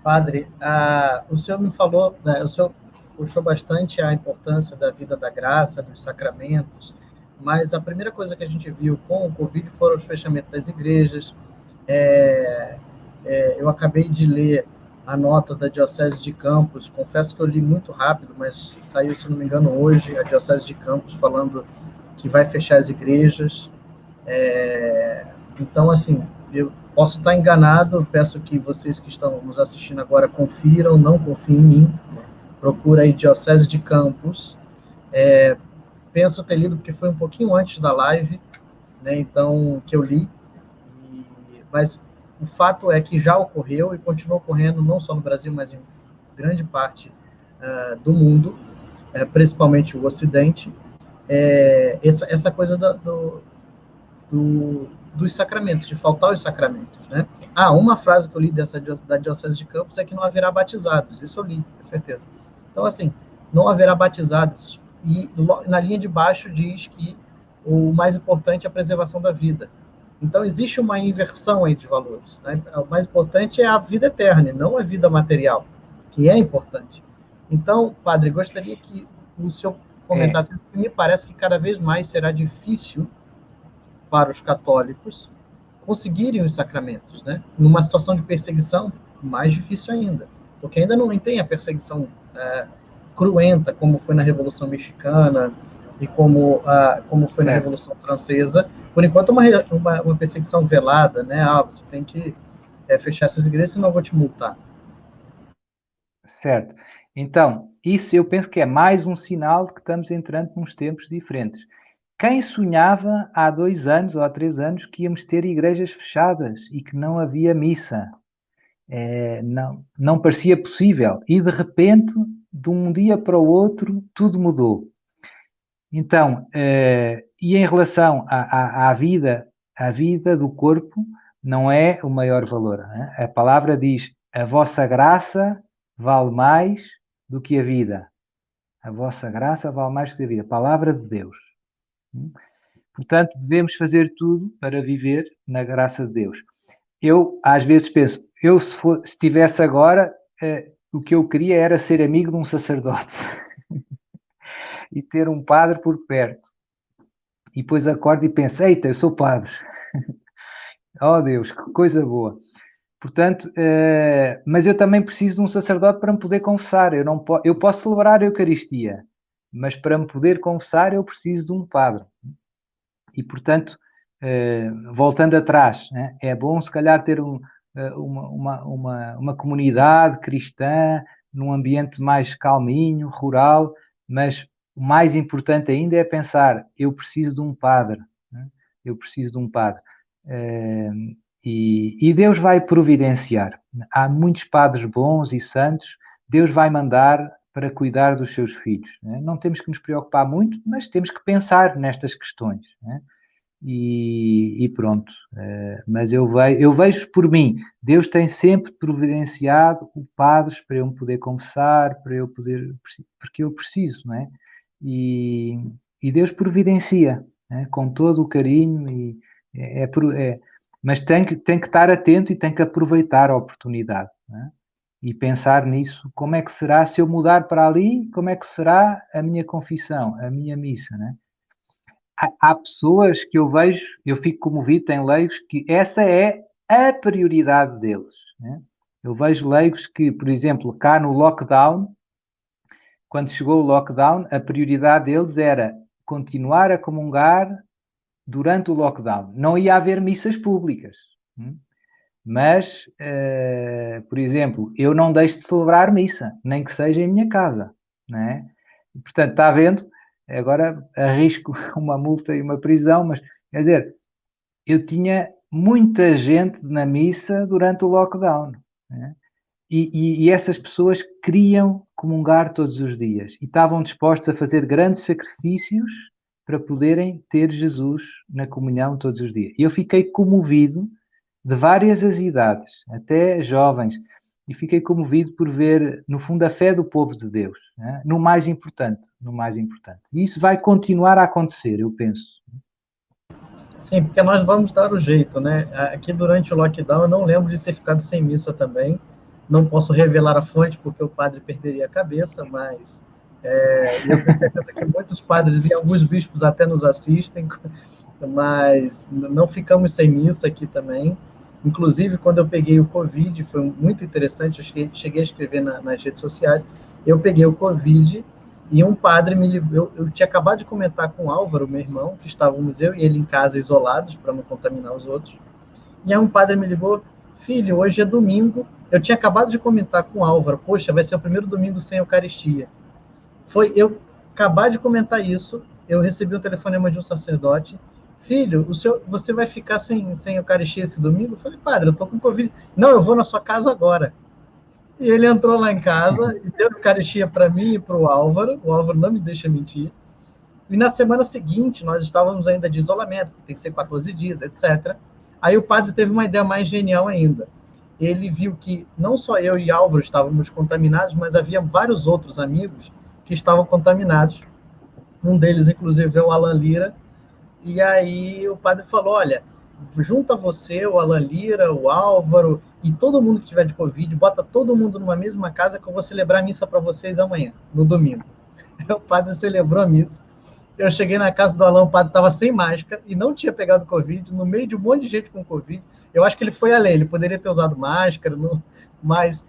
Padre, o senhor me falou, né, o senhor puxou bastante a importância da vida da graça, dos sacramentos, mas a primeira coisa que a gente viu com o Covid foram os fechamentos das igrejas. Eu acabei de ler a nota da Diocese de Campos, confesso que eu li muito rápido, mas saiu, se não me engano, hoje, a Diocese de Campos falando que vai fechar as igrejas. Então, assim, eu posso estar enganado, peço que vocês que estão nos assistindo agora confiram, não confiem em mim, procura aí Diocese de Campos. Penso ter lido porque foi um pouquinho antes da live, né, então, que eu li, mas o fato é que já ocorreu e continua ocorrendo não só no Brasil, mas em grande parte do mundo, principalmente o Ocidente, essa coisa dos sacramentos, de faltar os sacramentos, né? Uma frase que eu li da Diocese de Campos é que não haverá batizados, isso eu li, com certeza. Então, assim, não haverá batizados, e na linha de baixo diz que o mais importante é a preservação da vida. Então, existe uma inversão aí de valores, né? O mais importante é a vida eterna, não a vida material, que é importante. Então, padre, gostaria que o senhor comentasse, me parece que cada vez mais será difícil para os católicos conseguirem os sacramentos, né? Numa situação de perseguição, mais difícil ainda, porque ainda não tem a perseguição cruenta, como foi na Revolução Mexicana e como foi na Revolução Francesa. Por enquanto, uma perseguição velada, né? Você tem que fechar essas igrejas, senão eu vou te multar. Certo. Então, isso eu penso que é mais um sinal de que estamos entrando nos tempos diferentes. Quem sonhava há 2 anos ou há 3 anos que íamos ter igrejas fechadas e que não havia missa? Não parecia possível. E, de repente, de um dia para o outro, tudo mudou. Então, e em relação à vida do corpo, não é o maior valor. Né? A palavra diz, a vossa graça vale mais do que a vida. A vossa graça vale mais do que a vida. Palavra de Deus. Portanto, devemos fazer tudo para viver na graça de Deus. Eu, às vezes, penso, se tivesse agora, o que eu queria era ser amigo de um sacerdote e ter um padre por perto. E depois acordo e penso, eita, eu sou padre. Oh Deus, que coisa boa. Portanto, mas eu também preciso de um sacerdote para me poder confessar. Eu posso celebrar a Eucaristia, mas para me poder confessar eu preciso de um padre. E, portanto, voltando atrás, né, é bom se calhar ter uma comunidade cristã num ambiente mais calminho, rural, mas o mais importante ainda é pensar, eu preciso de um padre, né? Eu preciso de um padre. E Deus vai providenciar. Há muitos padres bons e santos, Deus vai mandar para cuidar dos seus filhos. Né? Não temos que nos preocupar muito, mas temos que pensar nestas questões. Né? E pronto. Mas eu vejo por mim, Deus tem sempre providenciado padres para eu me poder confessar, porque eu preciso, não é? E Deus providencia, né? Com todo o carinho, mas tem que estar atento e tem que aproveitar a oportunidade, né? E pensar nisso, como é que será se eu mudar para ali, como é que será a minha confissão, a minha missa, né? Há pessoas que eu vejo, eu fico comovido, tem leigos, que essa é a prioridade deles, né? Eu vejo leigos que, por exemplo, cá no lockdown, quando chegou o lockdown, a prioridade deles era continuar a comungar durante o lockdown. Não ia haver missas públicas. Mas, por exemplo, eu não deixo de celebrar missa, nem que seja em minha casa. Né? E, portanto, está vendo? Agora arrisco uma multa e uma prisão, mas, quer dizer, eu tinha muita gente na missa durante o lockdown. Né? E essas pessoas queriam comungar todos os dias e estavam dispostos a fazer grandes sacrifícios para poderem ter Jesus na comunhão todos os dias. E eu fiquei comovido de várias as idades, até jovens. e fiquei comovido por ver, no fundo, a fé do povo de Deus, né? No mais importante, no mais importante. E isso vai continuar a acontecer, eu penso. Sim, porque nós vamos dar o jeito, né? Aqui durante o lockdown eu não lembro de ter ficado sem missa também. Não posso revelar a fonte porque o padre perderia a cabeça, mas eu tenho certeza que muitos padres e alguns bispos até nos assistem, mas não ficamos sem missa aqui também. Inclusive, quando eu peguei o Covid, foi muito interessante, eu cheguei a escrever nas redes sociais, eu peguei o Covid e um padre me ligou, eu tinha acabado de comentar com o Álvaro, meu irmão, que estávamos eu e ele em casa isolados, para não contaminar os outros, e aí um padre me ligou, filho, hoje é domingo, eu tinha acabado de comentar com o Álvaro, poxa, vai ser o primeiro domingo sem Eucaristia. Foi eu acabar de comentar isso, eu recebi um telefonema de um sacerdote, filho, você vai ficar sem Eucaristia esse domingo? Eu falei, padre, eu tô com Covid. Não, eu vou na sua casa agora. E ele entrou lá em casa e deu Eucaristia para mim e para o Álvaro não me deixa mentir. E na semana seguinte, nós estávamos ainda de isolamento, tem que ser 14 dias, etc. Aí o padre teve uma ideia mais genial ainda. Ele viu que não só eu e Álvaro estávamos contaminados, mas havia vários outros amigos que estavam contaminados. Um deles, inclusive, é o Alan Lira. E aí o padre falou, olha, junta você, o Alan Lira, o Álvaro e todo mundo que tiver de Covid, bota todo mundo numa mesma casa que eu vou celebrar a missa para vocês amanhã, no domingo. O padre celebrou a missa. Eu cheguei na casa do Alan, o padre estava sem máscara e não tinha pegado Covid, no meio de um monte de gente com Covid. Eu acho que ele foi além, ele poderia ter usado máscara, mas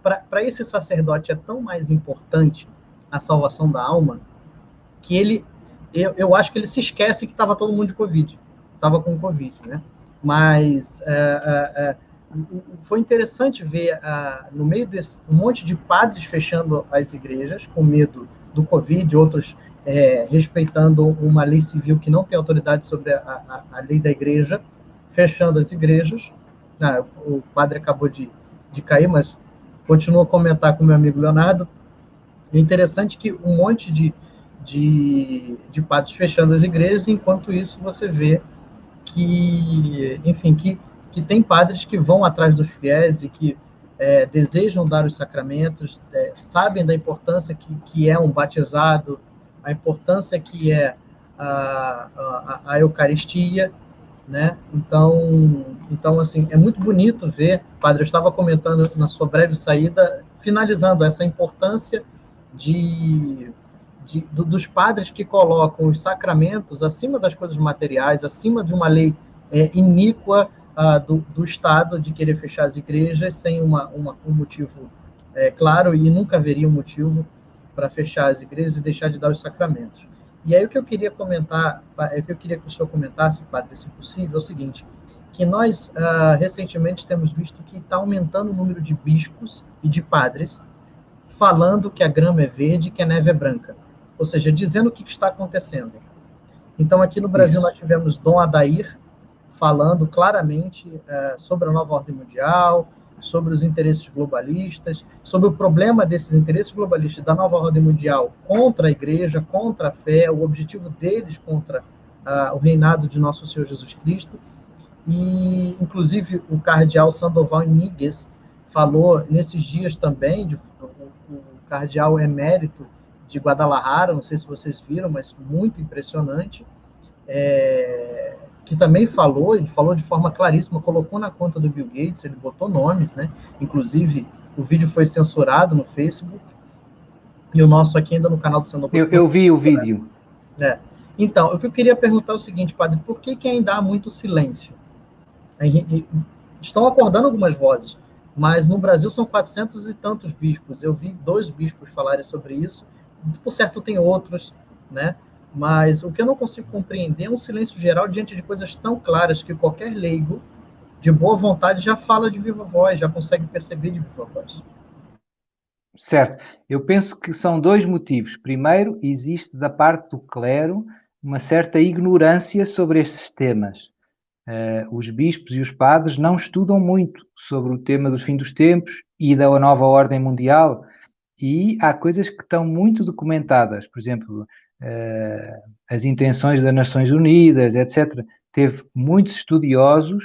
para esse sacerdote é tão mais importante a salvação da alma que eu acho que ele se esquece que estava todo mundo de Covid, estava com Covid, né? Mas foi interessante ver no meio desse um monte de padres fechando as igrejas com medo do Covid, outros respeitando uma lei civil que não tem autoridade sobre a lei da igreja, fechando as igrejas. O padre acabou de cair, mas continuo a comentar com meu amigo Leonardo. É interessante que um monte de padres fechando as igrejas, enquanto isso você vê que, enfim, que tem padres que vão atrás dos fiéis e que desejam dar os sacramentos, sabem da importância que é um batizado, a importância que é a Eucaristia, né? Então, assim, é muito bonito ver, padre, eu estava comentando na sua breve saída, finalizando essa importância dos padres que colocam os sacramentos acima das coisas materiais, acima de uma lei iníqua do Estado de querer fechar as igrejas sem um motivo claro, e nunca haveria um motivo para fechar as igrejas e deixar de dar os sacramentos. E aí o que eu queria comentar, o que eu queria que o senhor comentasse, padre, se possível, é o seguinte, que nós recentemente temos visto que está aumentando o número de bispos e de padres falando que a grama é verde, que a neve é branca. Ou seja, dizendo o que está acontecendo. Então, aqui no Brasil, nós tivemos Dom Adair falando claramente sobre a nova ordem mundial, sobre os interesses globalistas, sobre o problema desses interesses globalistas da nova ordem mundial contra a igreja, contra a fé, o objetivo deles contra o reinado de nosso Senhor Jesus Cristo. E, inclusive, o cardeal Sandoval Míguez falou nesses dias também, o cardeal emérito de Guadalajara, não sei se vocês viram, mas muito impressionante, que também falou, ele falou de forma claríssima, colocou na conta do Bill Gates, ele botou nomes, né? Inclusive, o vídeo foi censurado no Facebook, e o nosso aqui ainda no canal do Sandoval. Eu vi o vídeo. Então, o que eu queria perguntar é o seguinte, padre, por que ainda há muito silêncio? Estão acordando algumas vozes, mas no Brasil são 400 e tantos bispos. Eu vi 2 bispos falarem sobre isso, por certo tem outros, né? Mas o que eu não consigo compreender é um silêncio geral diante de coisas tão claras que qualquer leigo de boa vontade já fala de viva voz, já consegue perceber de viva voz. Certo. Eu penso que são 2 motivos. Primeiro, existe da parte do clero uma certa ignorância sobre estes temas. Os bispos e os padres não estudam muito sobre o tema do fim dos tempos e da nova ordem mundial, e há coisas que estão muito documentadas, por exemplo, as intenções das Nações Unidas, etc. Teve muitos estudiosos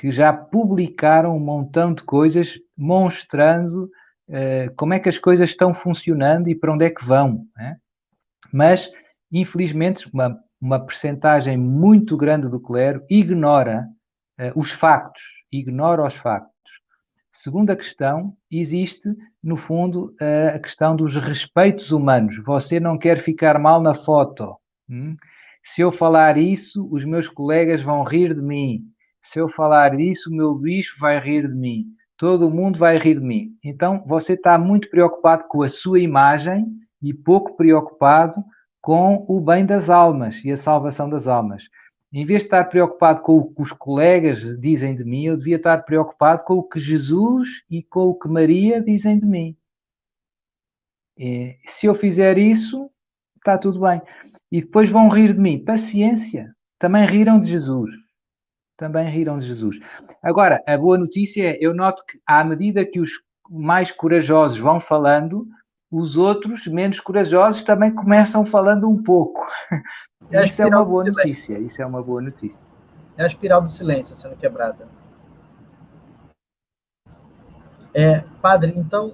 que já publicaram um montão de coisas mostrando como é que as coisas estão funcionando e para onde é que vão, né? Mas, infelizmente, uma percentagem muito grande do clero ignora os factos, ignora os factos. Segunda questão, existe, no fundo, a questão dos respeitos humanos. Você não quer ficar mal na foto. Se eu falar isso, os meus colegas vão rir de mim. Se eu falar isso, o meu bicho vai rir de mim. Todo mundo vai rir de mim. Então, você está muito preocupado com a sua imagem e pouco preocupado com o bem das almas e a salvação das almas. Em vez de estar preocupado com o que os colegas dizem de mim, eu devia estar preocupado com o que Jesus e com o que Maria dizem de mim. E, se eu fizer isso, está tudo bem. E depois vão rir de mim. Paciência. Também riram de Jesus. Também riram de Jesus. Agora, a boa notícia é, eu noto que à medida que os mais corajosos vão falando, os outros, menos corajosos, também começam falando um pouco. Isso é uma boa notícia. Isso é uma boa notícia. É a espiral do silêncio sendo quebrada. Padre, então,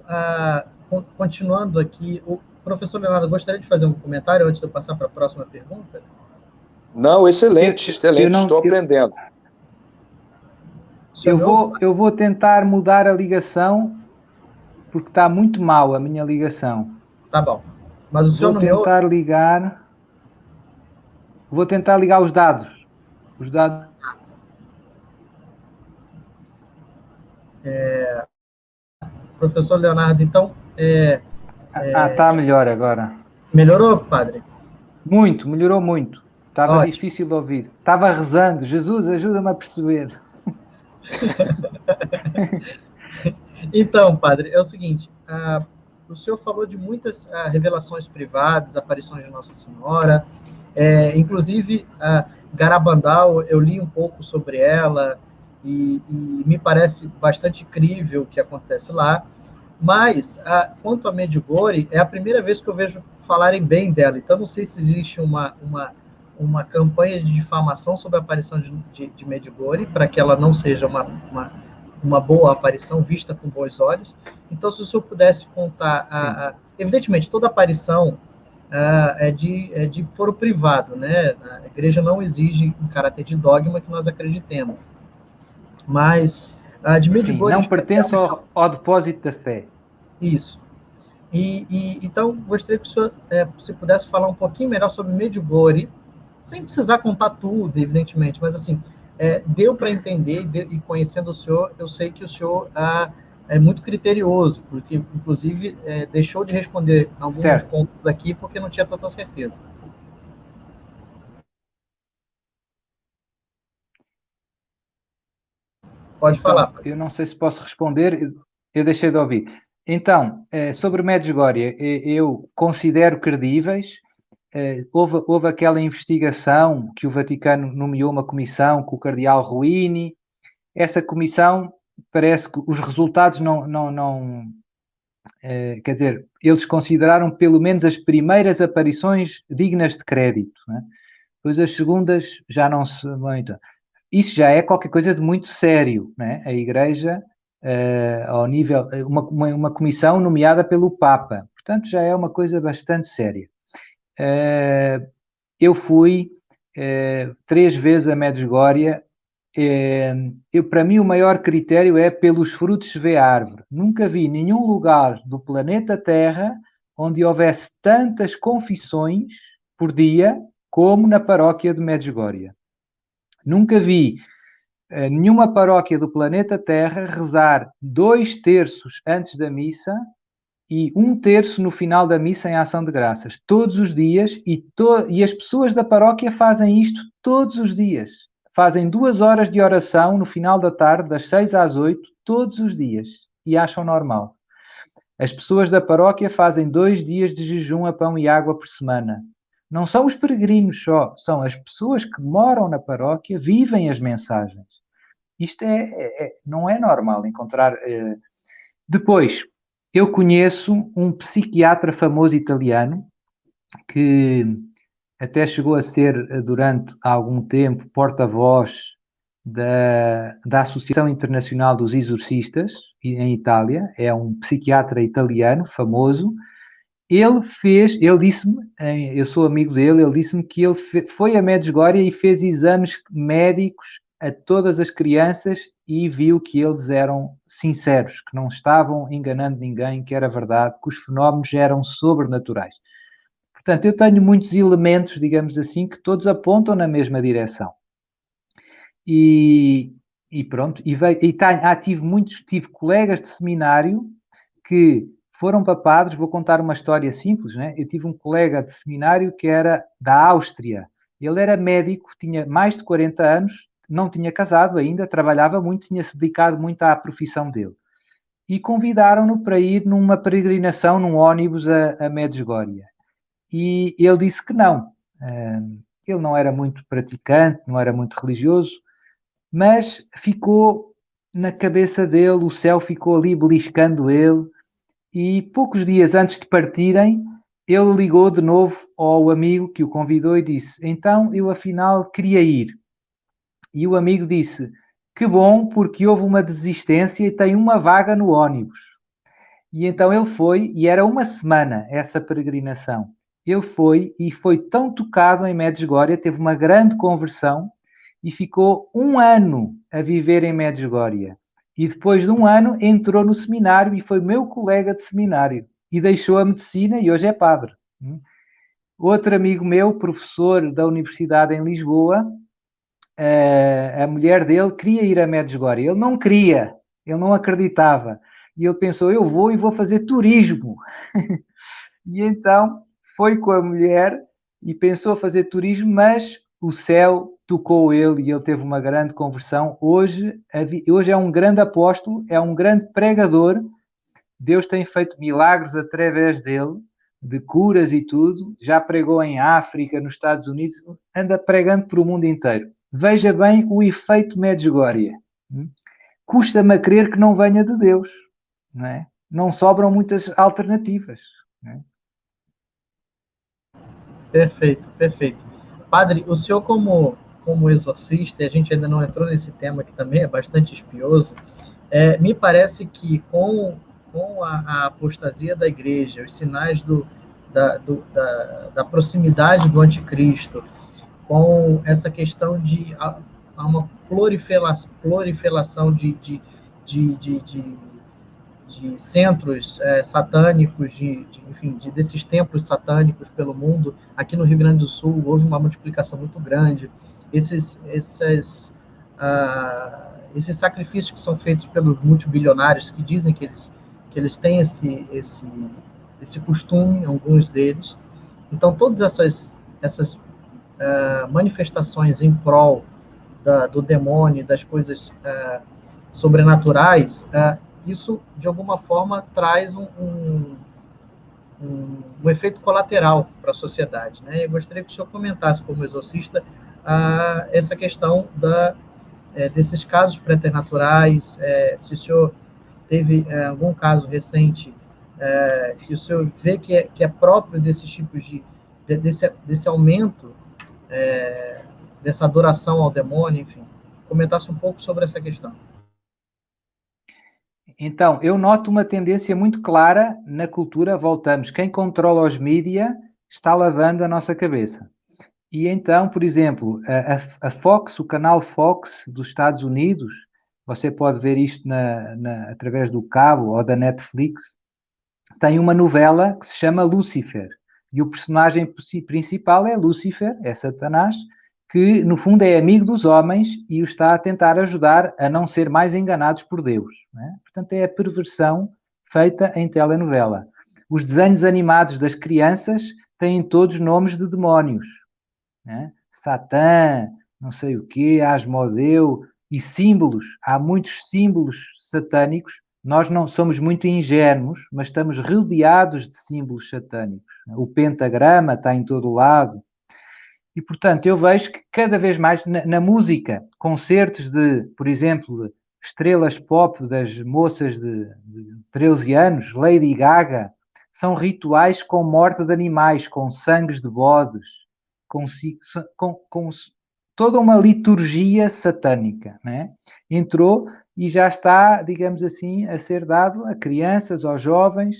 continuando aqui, o professor Leonardo, gostaria de fazer um comentário antes de eu passar para a próxima pergunta? Não, excelente, excelente, estou aprendendo. Eu vou tentar mudar a ligação, porque está muito mal a minha ligação. Tá bom. Mas o senhor Vou tentar ligar os dados. Os dados. Professor Leonardo, então... Está melhor agora. Melhorou, padre? Muito, melhorou muito. Estava difícil de ouvir. Estava rezando. Jesus, ajuda-me a perceber. Então, padre, é o seguinte, o senhor falou de muitas revelações privadas, aparições de Nossa Senhora, inclusive Garabandal, eu li um pouco sobre ela e me parece bastante crível o que acontece lá, mas quanto a Medjugorje, é a primeira vez que eu vejo falarem bem dela, então não sei se existe uma campanha de difamação sobre a aparição de Medjugorje, para que ela não seja uma boa aparição vista com bons olhos. Então, se o senhor pudesse contar... evidentemente, toda aparição é de foro privado, né? A igreja não exige um caráter de dogma que nós acreditemos. Mas de Medjugorje... Não pertence ao depósito da fé. Isso. Então, gostaria que o senhor se pudesse falar um pouquinho melhor sobre Medjugorje, sem precisar contar tudo, evidentemente, mas assim, deu para entender, e conhecendo o senhor, eu sei que o senhor é muito criterioso, porque, inclusive, deixou de responder alguns pontos aqui porque não tinha tanta certeza. Pode falar. Eu não sei se posso responder, eu deixei de ouvir. Então, sobre Medjugorje, eu considero credíveis. Houve aquela investigação que o Vaticano nomeou uma comissão com o cardeal Ruini. Essa comissão, parece que os resultados quer dizer, eles consideraram pelo menos as primeiras aparições dignas de crédito, né? Depois as segundas já não se... Muito. Isso já é qualquer coisa de muito sério, né? A Igreja, ao nível... Uma comissão nomeada pelo Papa. Portanto, já é uma coisa bastante séria. Eu fui 3 vezes a Medjugorje. Para mim, o maior critério é pelos frutos se vê a árvore. Nunca vi nenhum lugar do planeta Terra onde houvesse tantas confissões por dia como na paróquia de Medjugorje. Nunca vi nenhuma paróquia do planeta Terra rezar 2/3 antes da missa e 1/3 no final da missa em ação de graças, todos os dias, e as pessoas da paróquia fazem isto todos os dias. Fazem 2 horas de oração no final da tarde, das 6 às 8, todos os dias, e acham normal. As pessoas da paróquia fazem 2 dias de jejum a pão e água por semana. Não são os peregrinos só, são as pessoas que moram na paróquia, vivem as mensagens. Isto não é normal encontrar... Depois, eu conheço um psiquiatra famoso italiano que até chegou a ser, durante algum tempo, porta-voz da Associação Internacional dos Exorcistas, em Itália, é um psiquiatra italiano famoso. Ele disse-me, eu sou amigo dele, ele disse-me que ele foi a Medjugorje e fez exames médicos a todas as crianças e viu que eles eram sinceros, que não estavam enganando ninguém, que era verdade, que os fenómenos eram sobrenaturais. Portanto, eu tenho muitos elementos, digamos assim, que todos apontam na mesma direção. E pronto, tive colegas de seminário que foram para padres. Vou contar uma história simples, né? Eu tive um colega de seminário que era da Áustria. Ele era médico, tinha mais de 40 anos, não tinha casado ainda, trabalhava muito, tinha-se dedicado muito à profissão dele. E convidaram-no para ir numa peregrinação, num ônibus a Medjugorje. E ele disse que não. Ele não era muito praticante, não era muito religioso, mas ficou na cabeça dele, o céu ficou ali beliscando ele, e poucos dias antes de partirem, ele ligou de novo ao amigo que o convidou e disse: então, eu afinal queria ir. E o amigo disse: que bom, porque houve uma desistência e tem uma vaga no ônibus. E então ele foi, e era uma semana essa peregrinação. Ele foi e foi tão tocado em Medjugorje, teve uma grande conversão, e ficou 1 ano a viver em Medjugorje. E depois de 1 ano entrou no seminário e foi meu colega de seminário. E deixou a medicina e hoje é padre. Outro amigo meu, professor da Universidade em Lisboa, a mulher dele queria ir a Medjugorje. Ele não queria, ele não acreditava. E ele pensou, eu vou e vou fazer turismo. E então foi com a mulher e pensou fazer turismo, mas o céu tocou ele e ele teve uma grande conversão. Hoje é um grande apóstolo, é um grande pregador. Deus tem feito milagres através dele, de curas e tudo. Já pregou em África, nos Estados Unidos, anda pregando para o mundo inteiro. Veja bem o efeito Medjugorje. Custa-me a crer que não venha de Deus. Não é? Não sobram muitas alternativas. Não é? Perfeito, perfeito. Padre, o senhor como exorcista, e a gente ainda não entrou nesse tema que também é bastante espioso, me parece que com a apostasia da igreja, os sinais da proximidade do anticristo, com essa questão de uma proliferação de centros satânicos, enfim, desses templos satânicos pelo mundo. Aqui no Rio Grande do Sul houve uma multiplicação muito grande. Esses sacrifícios que são feitos pelos multibilionários, que dizem que eles têm esse costume, alguns deles. Então, todas essas manifestações em prol do demônio, das coisas sobrenaturais, isso, de alguma forma, traz um efeito colateral para a sociedade. Né? Eu gostaria que o senhor comentasse, como exorcista, essa questão desses casos preternaturais, se o senhor teve algum caso recente que o senhor vê que é próprio desses tipos desse aumento, dessa adoração ao demônio, enfim, comentasse um pouco sobre essa questão. Então, eu noto uma tendência muito clara na cultura. Voltamos, quem controla os mídias está lavando a nossa cabeça. E então, por exemplo, a Fox, o canal Fox dos Estados Unidos, você pode ver isto através do cabo ou da Netflix, tem uma novela que se chama Lúcifer. E o personagem principal é Lúcifer, é Satanás, que no fundo é amigo dos homens e o está a tentar ajudar a não ser mais enganados por Deus. Né? Portanto, é a perversão feita em telenovela. Os desenhos animados das crianças têm todos nomes de demónios. Né? Satã, não sei o quê, Asmodeu, e símbolos. Há muitos símbolos satânicos. Nós não somos muito ingênuos, mas estamos rodeados de símbolos satânicos. O pentagrama está em todo lado. E, portanto, eu vejo que cada vez mais na música, concertos de, por exemplo, de estrelas pop das moças de 13 anos, Lady Gaga, são rituais com morte de animais, com sangues de bodes, com toda uma liturgia satânica, né? Entrou e já está, digamos assim, a ser dado a crianças, aos jovens,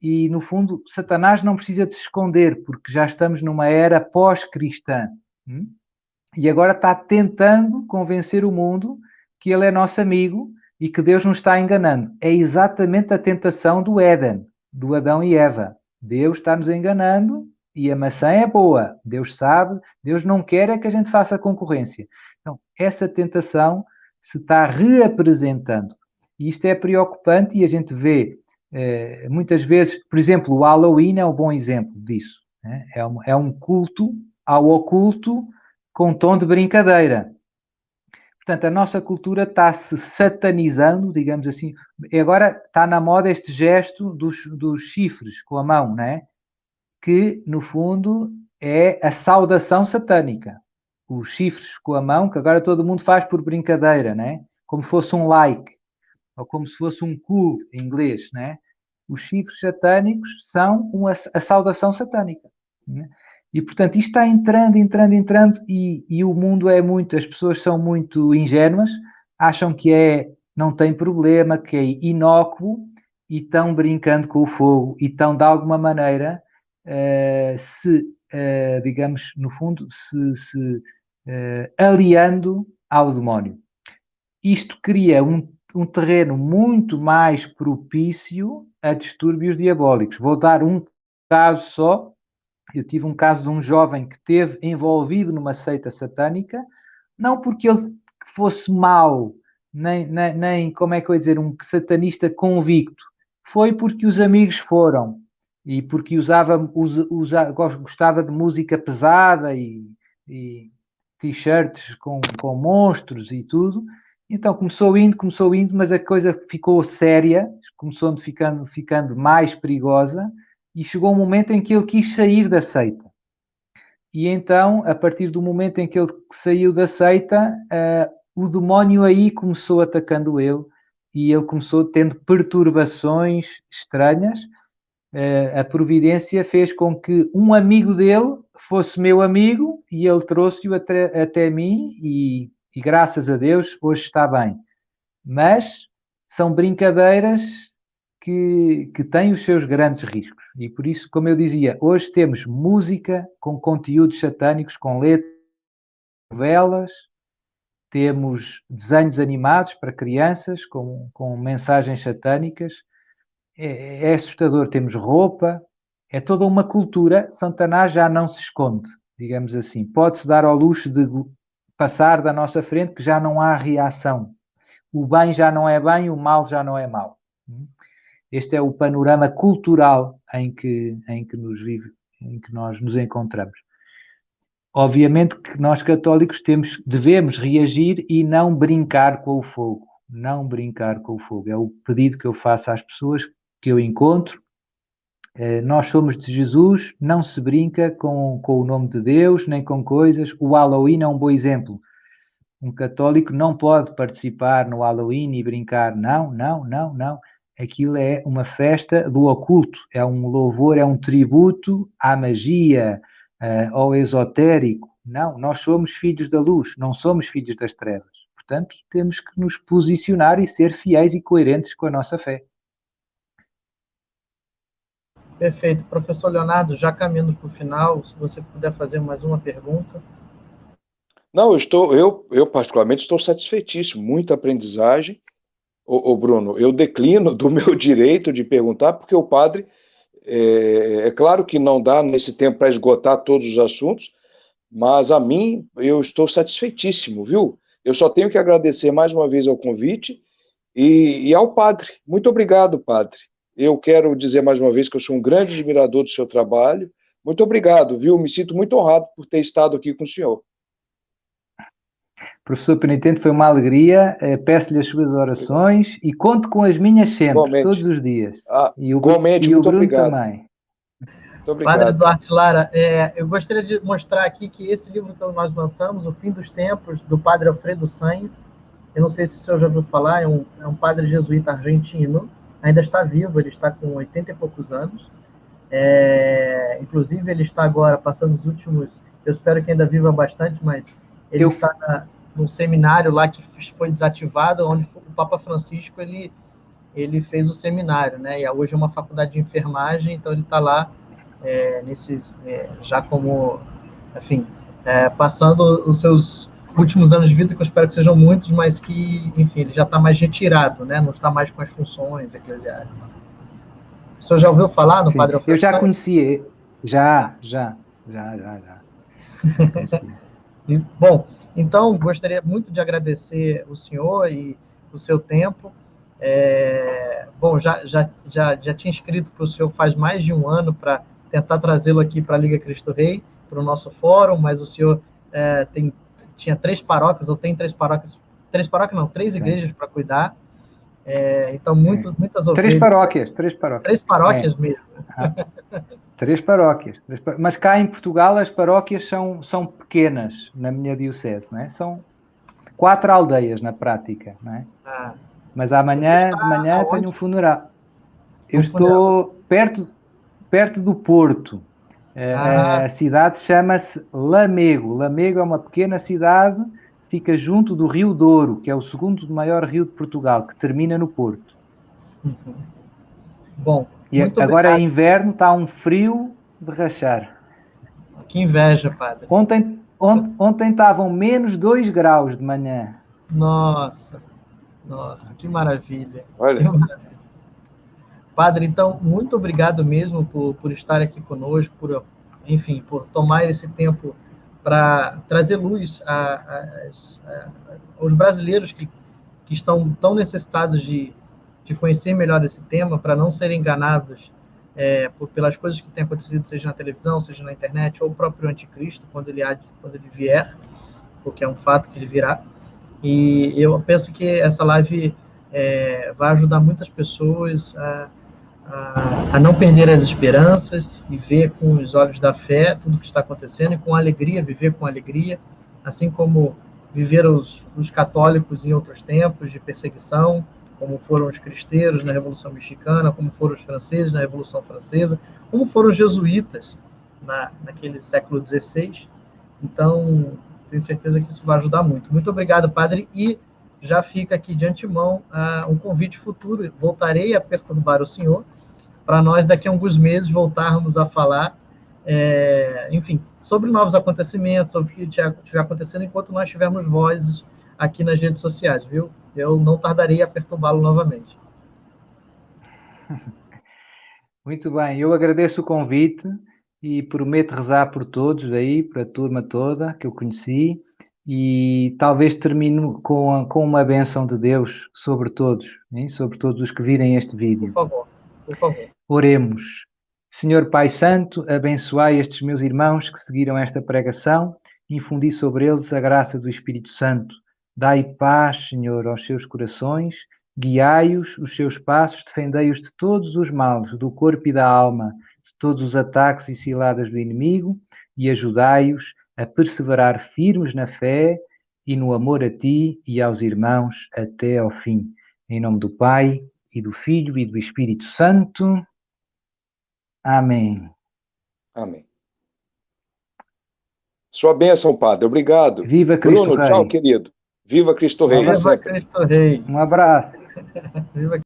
e, no fundo, Satanás não precisa de se esconder, porque já estamos numa era pós-cristã. E agora está tentando convencer o mundo que ele é nosso amigo e que Deus nos está enganando. É exatamente a tentação do Éden, do Adão e Eva. Deus está-nos enganando e a maçã é boa. Deus sabe, Deus não quer é que a gente faça concorrência. Então, essa tentação se está reapresentando. E isto é preocupante e a gente vê muitas vezes, por exemplo, o Halloween é um bom exemplo disso. Né? É um culto ao oculto com tom de brincadeira. Portanto, a nossa cultura está-se satanizando, digamos assim. E agora está na moda este gesto dos chifres com a mão, né? Que, no fundo, é a saudação satânica. Os chifres com a mão, que agora todo mundo faz por brincadeira, né? Como se fosse um like, ou como se fosse um cool, em inglês, né? Os chifres satânicos são a saudação satânica. Né? E, portanto, isto está entrando, e o mundo é muito, as pessoas são muito ingênuas, acham que não tem problema, que é inócuo, e estão brincando com o fogo, e estão, de alguma maneira, digamos, no fundo, aliando ao demónio. Isto cria um terreno muito mais propício a distúrbios diabólicos. Vou dar um caso só. Eu tive um caso de um jovem que esteve envolvido numa seita satânica, não porque ele fosse mau, nem como é que eu ia dizer, um satanista convicto. Foi porque os amigos foram e porque gostava de música pesada e t-shirts com monstros e tudo. Então começou indo, mas a coisa ficou séria, começou ficando mais perigosa, e chegou um momento em que ele quis sair da seita. E então, a partir do momento em que ele saiu da seita, o demónio aí começou atacando ele, e ele começou tendo perturbações estranhas. A providência fez com que um amigo dele fosse meu amigo, e ele trouxe-o até mim, e graças a Deus hoje está bem. Mas são brincadeiras que têm os seus grandes riscos. E por isso, como eu dizia, hoje temos música com conteúdos satânicos, com letras, novelas, temos desenhos animados para crianças com mensagens satânicas. É assustador. Temos roupa, é toda uma cultura. Satanás já não se esconde, digamos assim. Pode-se dar ao luxo de passar da nossa frente, que já não há reação. O bem já não é bem, o mal já não é mal. Este é o panorama cultural em que nós nos encontramos. Obviamente que nós católicos devemos reagir e não brincar com o fogo. Não brincar com o fogo. É o pedido que eu faço às pessoas que eu encontro. Nós somos de Jesus, não se brinca com o nome de Deus, nem com coisas. O Halloween é um bom exemplo. Um católico não pode participar no Halloween e brincar. Não. Aquilo é uma festa do oculto, é um louvor, é um tributo à magia, ao esotérico. Não, nós somos filhos da luz, não somos filhos das trevas. Portanto, temos que nos posicionar e ser fiéis e coerentes com a nossa fé. Perfeito. Professor Leonardo, já caminhando para o final, se você puder fazer mais uma pergunta. Não, eu particularmente estou satisfeitíssimo, muita aprendizagem. Ô Bruno, eu declino do meu direito de perguntar, porque o padre, é claro que não dá nesse tempo para esgotar todos os assuntos, mas a mim, eu estou satisfeitíssimo, viu? Eu só tenho que agradecer mais uma vez ao convite e ao padre. Muito obrigado, padre. Eu quero dizer mais uma vez que eu sou um grande admirador do seu trabalho. Muito obrigado, viu? Me sinto muito honrado por ter estado aqui com o senhor. Professor Penitente, foi uma alegria. Peço-lhe as suas orações e conto com as minhas sempre, igualmente, todos os dias. Igualmente, muito Bruno obrigado. Também. Muito obrigado. Padre Duarte Lara, eu gostaria de mostrar aqui que esse livro que nós lançamos, O Fim dos Tempos, do Padre Alfredo Sanz, eu não sei se o senhor já ouviu falar, é um padre jesuíta argentino, ainda está vivo, ele está com 80 e poucos anos. Inclusive, ele está agora passando os últimos, eu espero que ainda viva bastante, mas ele está num seminário lá que foi desativado, onde o Papa Francisco ele fez o seminário, né? E hoje é uma faculdade de enfermagem, então ele está lá já como, enfim, passando os seus últimos anos de vida, que eu espero que sejam muitos, mas que, enfim, ele já está mais retirado, né? Não está mais com as funções eclesiásticas. O senhor já ouviu falar no Padre Alfredo Eu já Santos? conheci, já. Bom, então, gostaria muito de agradecer o senhor e o seu tempo. Bom, já tinha escrito para o senhor faz mais de um ano para tentar trazê-lo aqui para a Liga Cristo Rei, para o nosso fórum, mas o senhor tinha 3 paróquias, ou tem 3 paróquias, 3 igrejas para cuidar. Então, muitas ovelhas. 3 paróquias. 3 paróquias mesmo. 3 paróquias. Mas cá em Portugal as paróquias são pequenas, na minha diocese, não é? São 4 aldeias na prática, não é? Mas amanhã de manhã tenho um funeral. Eu estou perto do Porto. A cidade chama-se Lamego. Lamego é uma pequena cidade, fica junto do Rio Douro, que é o segundo maior rio de Portugal, que termina no Porto. Bom, e agora é inverno, está um frio de rachar. Que inveja, padre. Ontem estavam menos 2 graus de manhã. Nossa, que maravilha. Olha. Que maravilha. Padre, então, muito obrigado mesmo por estar aqui conosco, por tomar esse tempo para trazer luz aos brasileiros que estão tão necessitados de conhecer melhor esse tema, para não serem enganados pelas coisas que têm acontecido, seja na televisão, seja na internet, ou o próprio anticristo, quando ele vier, porque é um fato que ele virá. E eu penso que essa live vai ajudar muitas pessoas a não perder as esperanças e ver com os olhos da fé tudo o que está acontecendo, e com alegria, viver com alegria, assim como viveram os católicos em outros tempos de perseguição, como foram os cristeiros na Revolução Mexicana, como foram os franceses na Revolução Francesa, como foram os jesuítas naquele século XVI. Então, tenho certeza que isso vai ajudar muito. Muito obrigado, padre, e já fica aqui de antemão um convite futuro. Voltarei a perturbar o senhor, para nós, daqui a alguns meses, voltarmos a falar, sobre novos acontecimentos, sobre o que estiver acontecendo, enquanto nós tivermos vozes aqui nas redes sociais, viu? Eu não tardarei a perturbá-lo novamente. Muito bem, eu agradeço o convite e prometo rezar por todos aí, por a turma toda que eu conheci, e talvez termino com uma bênção de Deus sobre todos, hein? Sobre todos os que virem este vídeo. Por favor. Oremos. Senhor Pai Santo, abençoai estes meus irmãos que seguiram esta pregação, infundi sobre eles a graça do Espírito Santo. Dai paz, Senhor, aos seus corações, guiai-os, os seus passos, defendei-os de todos os males, do corpo e da alma, de todos os ataques e ciladas do inimigo, e ajudai-os a perseverar firmes na fé e no amor a Ti e aos irmãos até ao fim. Em nome do Pai, e do Filho, e do Espírito Santo. Amém. Amém. Sua bênção, padre. Obrigado. Viva Cristo Bruno, Rei. tchau, querido. Viva Cristo Rei. Viva Cristo Rei. Um abraço. Viva